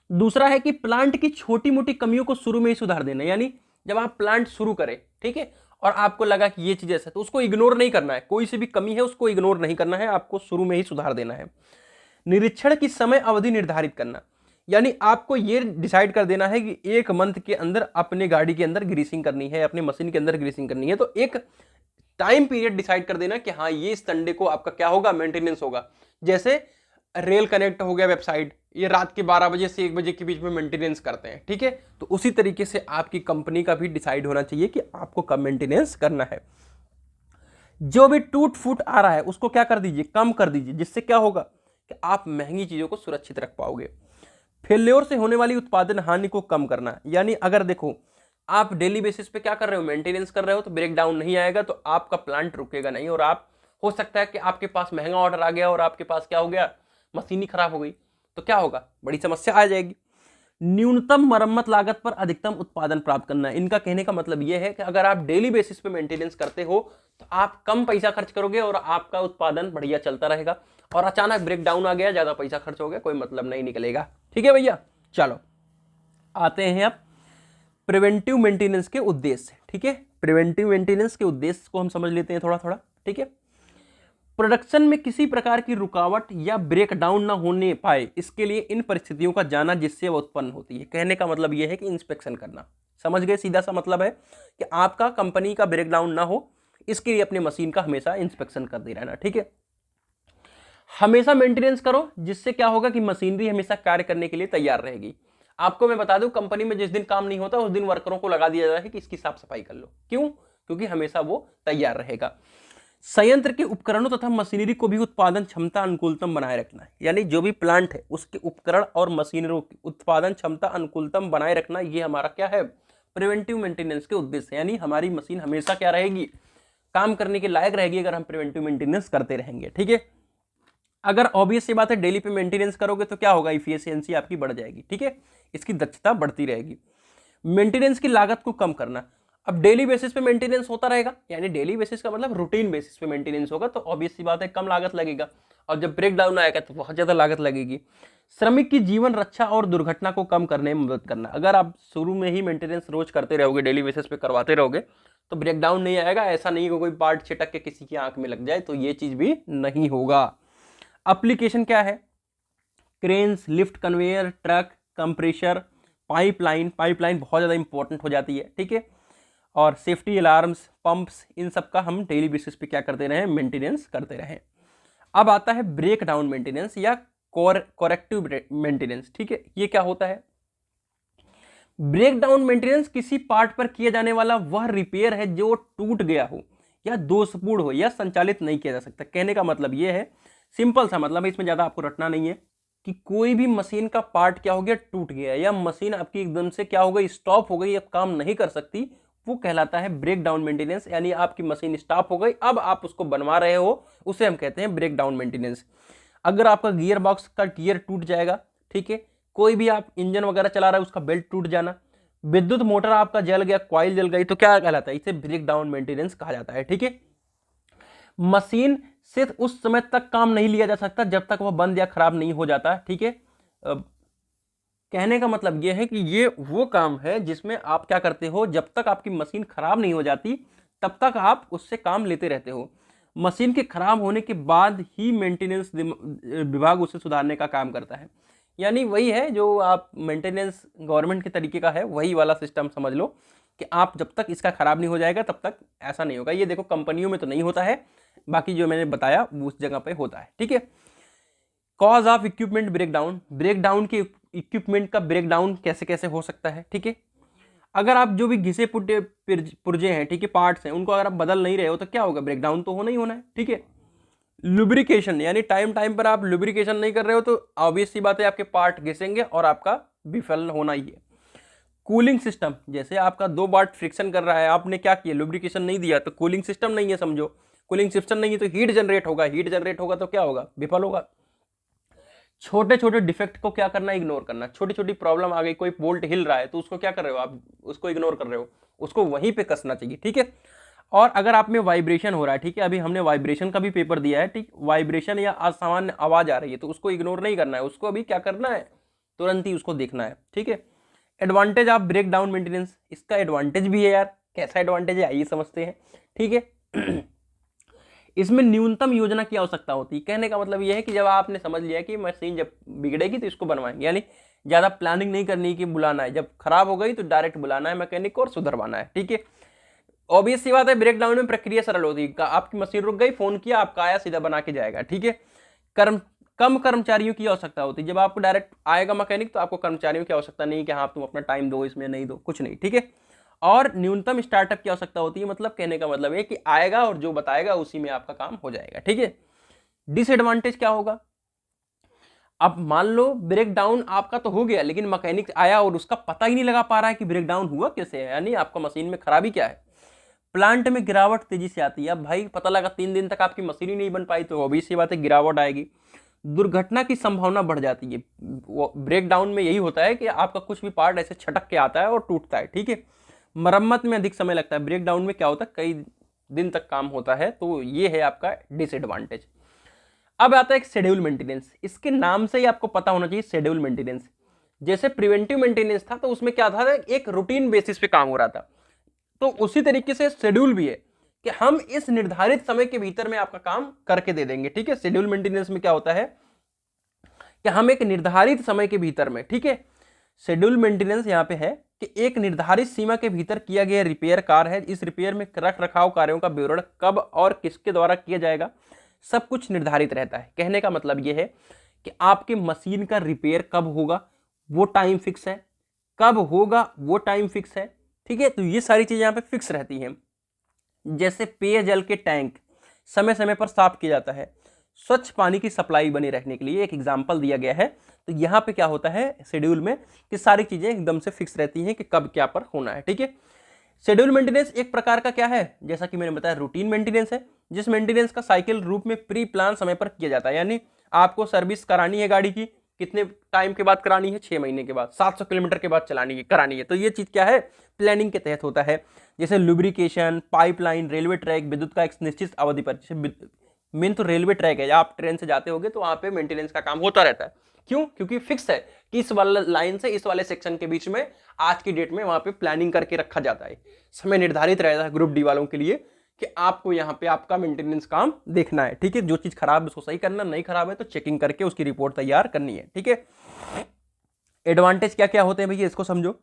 दूसरा है कि प्लांट की छोटी मोटी कमियों को शुरू में ही सुधार देना, यानी जब आप प्लांट शुरू करें, ठीक है, और आपको लगा कि ये चीज ऐसा, तो उसको इग्नोर नहीं करना है, कोई सी भी कमी है उसको इग्नोर नहीं करना है, आपको शुरू में ही सुधार देना है। निरीक्षण की समय अवधि निर्धारित करना, यानी आपको ये डिसाइड कर देना है कि 1 मंथ के अंदर अपने गाड़ी के अंदर ग्रीसिंग करनी है, अपने मशीन के अंदर ग्रीसिंग करनी है। तो एक टाइम पीरियड डिसाइड कर देना कि हाँ ये संडे को आपका क्या होगा, मेंटेनेंस होगा। जैसे रेल कनेक्ट हो गया वेबसाइट, ये रात के 12 बजे से 1 बजे के बीच में मेंटेनेंस करते हैं, ठीक है। तो उसी तरीके से आपकी कंपनी का भी डिसाइड होना चाहिए कि आपको कब मेंटेनेंस करना है। जो भी टूट फूट आ रहा है उसको क्या कर दीजिए, कम कर दीजिए, जिससे क्या होगा कि आप महंगी चीजों को सुरक्षित रख पाओगे। फेल्योर से होने वाली उत्पादन हानि को कम करना, यानी अगर देखो आप डेली बेसिस पे क्या कर रहे हो, मेंटेनेंस कर रहे हो, तो ब्रेक डाउन नहीं आएगा तो आपका प्लांट रुकेगा नहीं, और आप हो सकता है कि आपके पास महंगा ऑर्डर आ गया और आपके पास क्या हो गया, मशीन ही खराब हो गई, तो क्या होगा, बड़ी समस्या आ जाएगी। न्यूनतम मरम्मत लागत पर अधिकतम उत्पादन प्राप्त करना, इनका कहने का मतलब यह है कि अगर आप डेली बेसिस पे मेंटेनेंस करते हो तो आप कम पैसा खर्च करोगे और आपका उत्पादन बढ़िया चलता रहेगा, और अचानक ब्रेक डाउन आ गया, ज्यादा पैसा खर्च हो गया, कोई मतलब नहीं निकलेगा, ठीक है भैया। चलो आते हैं अब प्रिवेंटिव मेंटेनेंस के उद्देश्य, ठीक है। प्रिवेंटिव मेंटेनेंस के उद्देश्य को हम समझ लेते हैं थोड़ा थोड़ा, ठीक है। प्रोडक्शन में किसी प्रकार की रुकावट या ब्रेक डाउन ना होने पाए, इसके लिए इन परिस्थितियों का जाना जिससे वह उत्पन्न होती है। कहने का मतलब यह है कि इंस्पेक्शन करना, समझ गए, सीधा सा मतलब है कि आपका कंपनी का ब्रेक डाउन ना हो, इसके लिए अपनी मशीन का हमेशा इंस्पेक्शन करते रहना, ठीक है। हमेशा मेंटेनेंस करो, जिससे क्या होगा कि मशीनरी हमेशा कार्य करने के लिए तैयार रहेगी। आपको मैं बता दूं, कंपनी में जिस दिन काम नहीं होता उस दिन वर्करों को लगा दिया जाता है कि इसकी साफ सफाई कर लो, क्यों, क्योंकि हमेशा वो तैयार रहेगा। संयंत्र के उपकरणों तथा मशीनरी को भी उत्पादन क्षमता अनुकूलतम बनाए रखना है, यानी जो भी प्लांट है उसके उपकरण और मशीनरों की उत्पादन क्षमता अनुकूलतम बनाए रखना, ये हमारा क्या है, प्रिवेंटिव मेंटेनेंस के उद्देश्य, यानी हमारी मशीन हमेशा क्या रहेगी, काम करने के लायक रहेगी अगर हम प्रिवेंटिव मेंटेनेंस करते रहेंगे, ठीक है। अगर ऑब्वियस सी बात है डेली पे मेंटेनेंस करोगे तो क्या होगा, इफिशियंसी आपकी बढ़ जाएगी, ठीक है, इसकी दक्षता बढ़ती रहेगी। मेंटेनेंस की लागत को कम करना, अब डेली बेसिस पे मेंटेनेंस होता रहेगा, यानी डेली बेसिस का मतलब रूटीन बेसिस पे मेंटेनेंस होगा, तो ऑब्वियस सी बात है कम लागत लगेगा, और जब ब्रेक डाउन आएगा तो बहुत ज्यादा लागत लगेगी। श्रमिक की जीवन रक्षा और दुर्घटना को कम करने में मदद करना, अगर आप शुरू में ही मेंटेनेंस रोज करते रहोगे, डेली बेसिस पे करवाते रहोगे, तो ब्रेक डाउन नहीं आएगा। ऐसा नहीं कि कोई पार्ट छिटक के किसी की आंख में लग जाए, तो ये चीज भी नहीं होगा। एप्लीकेशन क्या है, cranes, lift, conveyor, truck, compressor, pipeline, pipeline बहुत ज़्यादा इंपॉर्टेंट हो जाती है, ठीक है। और सेफ्टी अलार्म्स, पंप्स, इन सब का हम डेली बेसिस पे क्या करते रहे, मेंटेनेंस करते रहे। अब आता है ब्रेक डाउन मेंटेनेंस या करेक्टिव मेंटेनेंस, ठीक है। ये क्या होता है, ब्रेक डाउन मेंटेनेंस किसी पार्ट पर किया जाने वाला वह रिपेयर है जो टूट गया हो या दोषपूर्ण हो या संचालित नहीं किया जा सकता। कहने का मतलब यह है, सिंपल सा मतलब है, इसमें ज्यादा आपको रटना नहीं है, कि कोई भी मशीन का पार्ट क्या हो गया, टूट गया, या मशीन आपकी एकदम से क्या हो गई, स्टॉप हो गई, अब काम नहीं कर सकती, वो कहलाता है ब्रेक डाउन मेंटेनेंस। यानी आपकी मशीन स्टॉप हो गई, अब आप उसको बनवा रहे हो, उसे हम कहते हैं ब्रेक डाउन मेंटेनेंस। अगर आपका गियर बॉक्स का गियर टूट जाएगा, ठीक है, कोई भी आप इंजन वगैरह चला रहा है उसका बेल्ट टूट जाना, विद्युत मोटर आपका जल गया, कॉइल जल गई, तो क्या कहलाता है, इसे ब्रेक डाउन मेंटेनेंस कहा जाता है, ठीक है। मशीन सिर्फ उस समय तक काम नहीं लिया जा सकता जब तक वह बंद या खराब नहीं हो जाता, ठीक है। कहने का मतलब यह है कि ये वो काम है जिसमें आप क्या करते हो, जब तक आपकी मशीन खराब नहीं हो जाती तब तक आप उससे काम लेते रहते हो। मशीन के खराब होने के बाद ही मेंटेनेंस विभाग उसे सुधारने का काम करता है। यानी वही है जो आप मेंटेनेंस गवर्नमेंट के तरीके का है, वही वाला सिस्टम समझ लो कि आप जब तक इसका खराब नहीं हो जाएगा तब तक ऐसा नहीं होगा। ये देखो कंपनियों में तो नहीं होता है, बाकी जो मैंने बताया उस जगह पे होता है, ठीक है। Cause of equipment breakdown, breakdown के इक्विपमेंट का ब्रेकडाउन कैसे कैसे हो सकता है, ठीक है। अगर आप जो भी घिसे पुटे पुर्जे हैं, ठीक है, पार्ट्स हैं, उनको अगर आप बदल नहीं रहे हो तो क्या होगा, ब्रेकडाउन तो होना ही होना है, ठीक है। लुब्रिकेशन यानी टाइम टाइम पर आप लुब्रिकेशन नहीं कर रहे हो तो ऑब्वियस सी बात है आपके पार्ट घिसेंगे और आपका विफल होना ही है। कूलिंग सिस्टम, जैसे आपका दो पार्ट फ्रिक्शन कर रहा है, आपने क्या किया, लुब्रिकेशन नहीं दिया तो कूलिंग सिस्टम नहीं है, समझो कूलिंग सिस्टम नहीं है तो हीट जनरेट होगा, हीट जनरेट होगा तो क्या होगा, विफल होगा। छोटे छोटे डिफेक्ट को क्या करना, इग्नोर करना। छोटी छोटी प्रॉब्लम आ गई, कोई बोल्ट हिल रहा है तो उसको क्या कर रहे हो आप, उसको इग्नोर कर रहे हो, उसको वहीं पे कसना चाहिए, ठीक है। और अगर आप में वाइब्रेशन हो रहा है, ठीक है, अभी हमने वाइब्रेशन का भी पेपर दिया है, ठीक, वाइब्रेशन या असामान्य आवाज आ रही है तो उसको इग्नोर नहीं करना है, उसको अभी क्या करना है, तुरंत ही उसको देखना है, ठीक है। Advantage of break down maintenance, इसका एडवांटेज भी है यार, कैसा एडवांटेज है आइए समझते हैं, ठीक है। इसमें न्यूनतम योजना की आवश्यकता होती है। कहने का मतलब यह है कि जब आपने समझ लिया कि मशीन जब बिगड़ेगी तो इसको बनवाएंगे, यानी ज्यादा प्लानिंग नहीं करनी कि बुलाना है, जब खराब हो गई तो डायरेक्ट बुलाना है मैकेनिक और सुधरवाना है, ठीक है। ऑब्वियस सी बात है, ब्रेक डाउन में प्रक्रिया सरल होती है, आपकी मशीन रुक गई, फोन किया, आपका आया, सीधा बना के जाएगा, ठीक है। कम कर्मचारियों की आवश्यकता होती है, जब आपको डायरेक्ट आएगा मैकेनिक तो आपको कर्मचारियों की आवश्यकता नहीं कि हाँ तुम अपना टाइम दो इसमें, नहीं दो, कुछ नहीं, ठीक है। और न्यूनतम स्टार्टअप की आवश्यकता होती है, मतलब कहने का मतलब है कि आएगा और जो बताएगा उसी में आपका काम हो जाएगा, ठीक है। डिसएडवांटेज क्या होगा, अब मान लो ब्रेक डाउन आपका तो हो गया लेकिन मैकेनिक आया और उसका पता ही नहीं लगा पा रहा है कि ब्रेक डाउन हुआ कैसे है, यानी आपका मशीन में खराबी क्या है। प्लांट में गिरावट तेजी से आती है, अब भाई पता लगा 3 दिन तक आपकी मशीन ही नहीं बन पाई तो ऑब्वियस सी बात है गिरावट आएगी। दुर्घटना की संभावना बढ़ जाती है, ब्रेक डाउन में यही होता है कि आपका कुछ भी पार्ट ऐसे छटक के आता है और टूटता है, ठीक है। मरम्मत में अधिक समय लगता है, ब्रेक डाउन में क्या होता है कई दिन तक काम होता है, तो ये है आपका डिसएडवांटेज। अब आता है एक शेड्यूल मेंटेनेंस, इसके नाम से ही आपको पता होना चाहिए शेड्यूल मेंटेनेंस। जैसे प्रिवेंटिव मेंटेनेंस था तो उसमें क्या था, एक रूटीन बेसिस पे काम हो रहा था, तो उसी तरीके से शेड्यूल भी है कि हम इस निर्धारित समय के भीतर में आपका काम करके दे देंगे, ठीक है। शेड्यूल मेंटेनेंस में क्या होता है कि हम एक निर्धारित समय के भीतर में, ठीक है, शेड्यूल मेंटेनेंस यहां पे है कि एक निर्धारित सीमा के भीतर किया गया रिपेयर कार्य है, इस रिपेयर में रख रखाव कार्यों का विवरण कब और किसके द्वारा किया जाएगा, सब कुछ निर्धारित रहता है। कहने का मतलब यह है कि आपके मशीन का रिपेयर कब होगा वो टाइम फिक्स है, कब होगा वो टाइम फिक्स है, ठीक है। तो ये सारी चीजें यहाँ पे फिक्स रहती हैं। जैसे पेयजल के टैंक समय समय पर साफ किया जाता है, स्वच्छ पानी की सप्लाई बनी रखने के लिए एक एग्जाम्पल दिया गया है। तो यहाँ पे क्या होता है शेड्यूल में कि सारी चीजें एकदम से फिक्स रहती हैं कि कब क्या पर होना है, ठीक है। शेड्यूल मेंटेनेंस एक प्रकार का क्या है, जैसा कि मैंने बताया रूटीन मेंटेनेंस है, जिस मेंटेनेंस का साइकिल रूप में प्री प्लान समय पर किया जाता है, यानी आपको सर्विस करानी है गाड़ी की, कितने टाइम के बाद करानी है, 6 महीने के बाद, 700 किलोमीटर के बाद चलानी है करानी है, तो ये चीज क्या है प्लानिंग के तहत होता है। जैसे लुब्रिकेशन, पाइपलाइन, रेलवे ट्रैक, विद्युत का एक निश्चित अवधि पर, जैसे मेन तो रेलवे ट्रैक है, आप ट्रेन से जाते होगे तो वहां पे मेंटेनेंस का काम होता रहता है, क्यों, क्योंकि फिक्स है कि इस वाले लाइन से इस वाले सेक्शन के बीच में आज की डेट में वहां पे प्लानिंग करके रखा जाता है, समय निर्धारित रहता है ग्रुप डी वालों के लिए कि आपको यहाँ पे आपका मेंटेनेंस काम देखना है, ठीक है। जो चीज खराब है उसको सही करना, नहीं खराब है तो चेकिंग करके उसकी रिपोर्ट तैयार करनी है, ठीक है। एडवांटेज क्या क्या होते हैं भैया इसको समझो।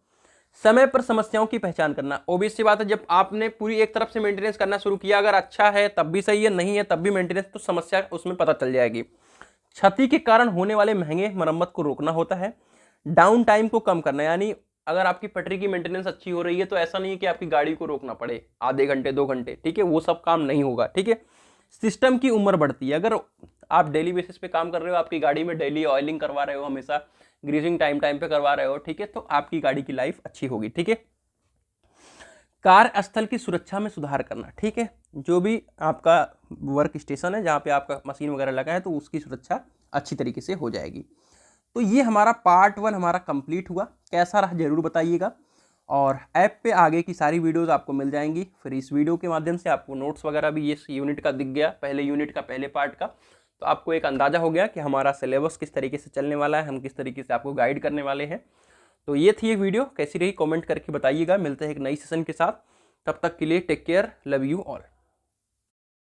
समय पर समस्याओं की पहचान करना, ऑब्वियस सी बात है जब आपने पूरी एक तरफ से मेंटेनेंस करना शुरू किया, अगर अच्छा है तब भी सही है, नहीं है तब भी मेंटेनेंस, तो समस्या उसमें पता चल जाएगी। क्षति के कारण होने वाले महंगे मरम्मत को रोकना होता है। डाउन टाइम को कम करना, यानी अगर आपकी पटरी की मेंटेनेंस अच्छी हो रही है तो ऐसा नहीं है कि आपकी गाड़ी को रोकना पड़े आधे घंटे 2 घंटे, ठीक है, वो सब काम नहीं होगा, ठीक है। सिस्टम की उम्र बढ़ती है, अगर आप डेली बेसिस पे काम कर रहे हो, आपकी गाड़ी में डेली ऑयलिंग करवा रहे हो, हमेशा ग्रीसिंग टाइम टाइम पे करवा रहे हो, ठीक है, तो आपकी गाड़ी की लाइफ अच्छी होगी, ठीक है। कार्यस्थल की सुरक्षा में सुधार करना, ठीक है, जो भी आपका वर्क स्टेशन है जहाँ पे आपका मशीन वगैरह लगा है तो उसकी सुरक्षा अच्छी तरीके से हो जाएगी। तो ये हमारा पार्ट 1 हमारा कंप्लीट हुआ, कैसा रहा जरूर बताइएगा, और ऐप पे आगे की सारी वीडियोस आपको मिल जाएंगी। फिर इस वीडियो के माध्यम से आपको नोट्स वगैरह भी इस यूनिट का दिख गया, पहले यूनिट का पहले पार्ट का, तो आपको एक अंदाजा हो गया कि हमारा सिलेबस किस तरीके से चलने वाला है, हम किस तरीके से आपको गाइड करने वाले हैं। तो ये थी एक वीडियो, कैसी रही कमेंट करके बताइएगा। मिलते हैं एक नई सेशन के साथ, तब तक के लिए take care, love you all.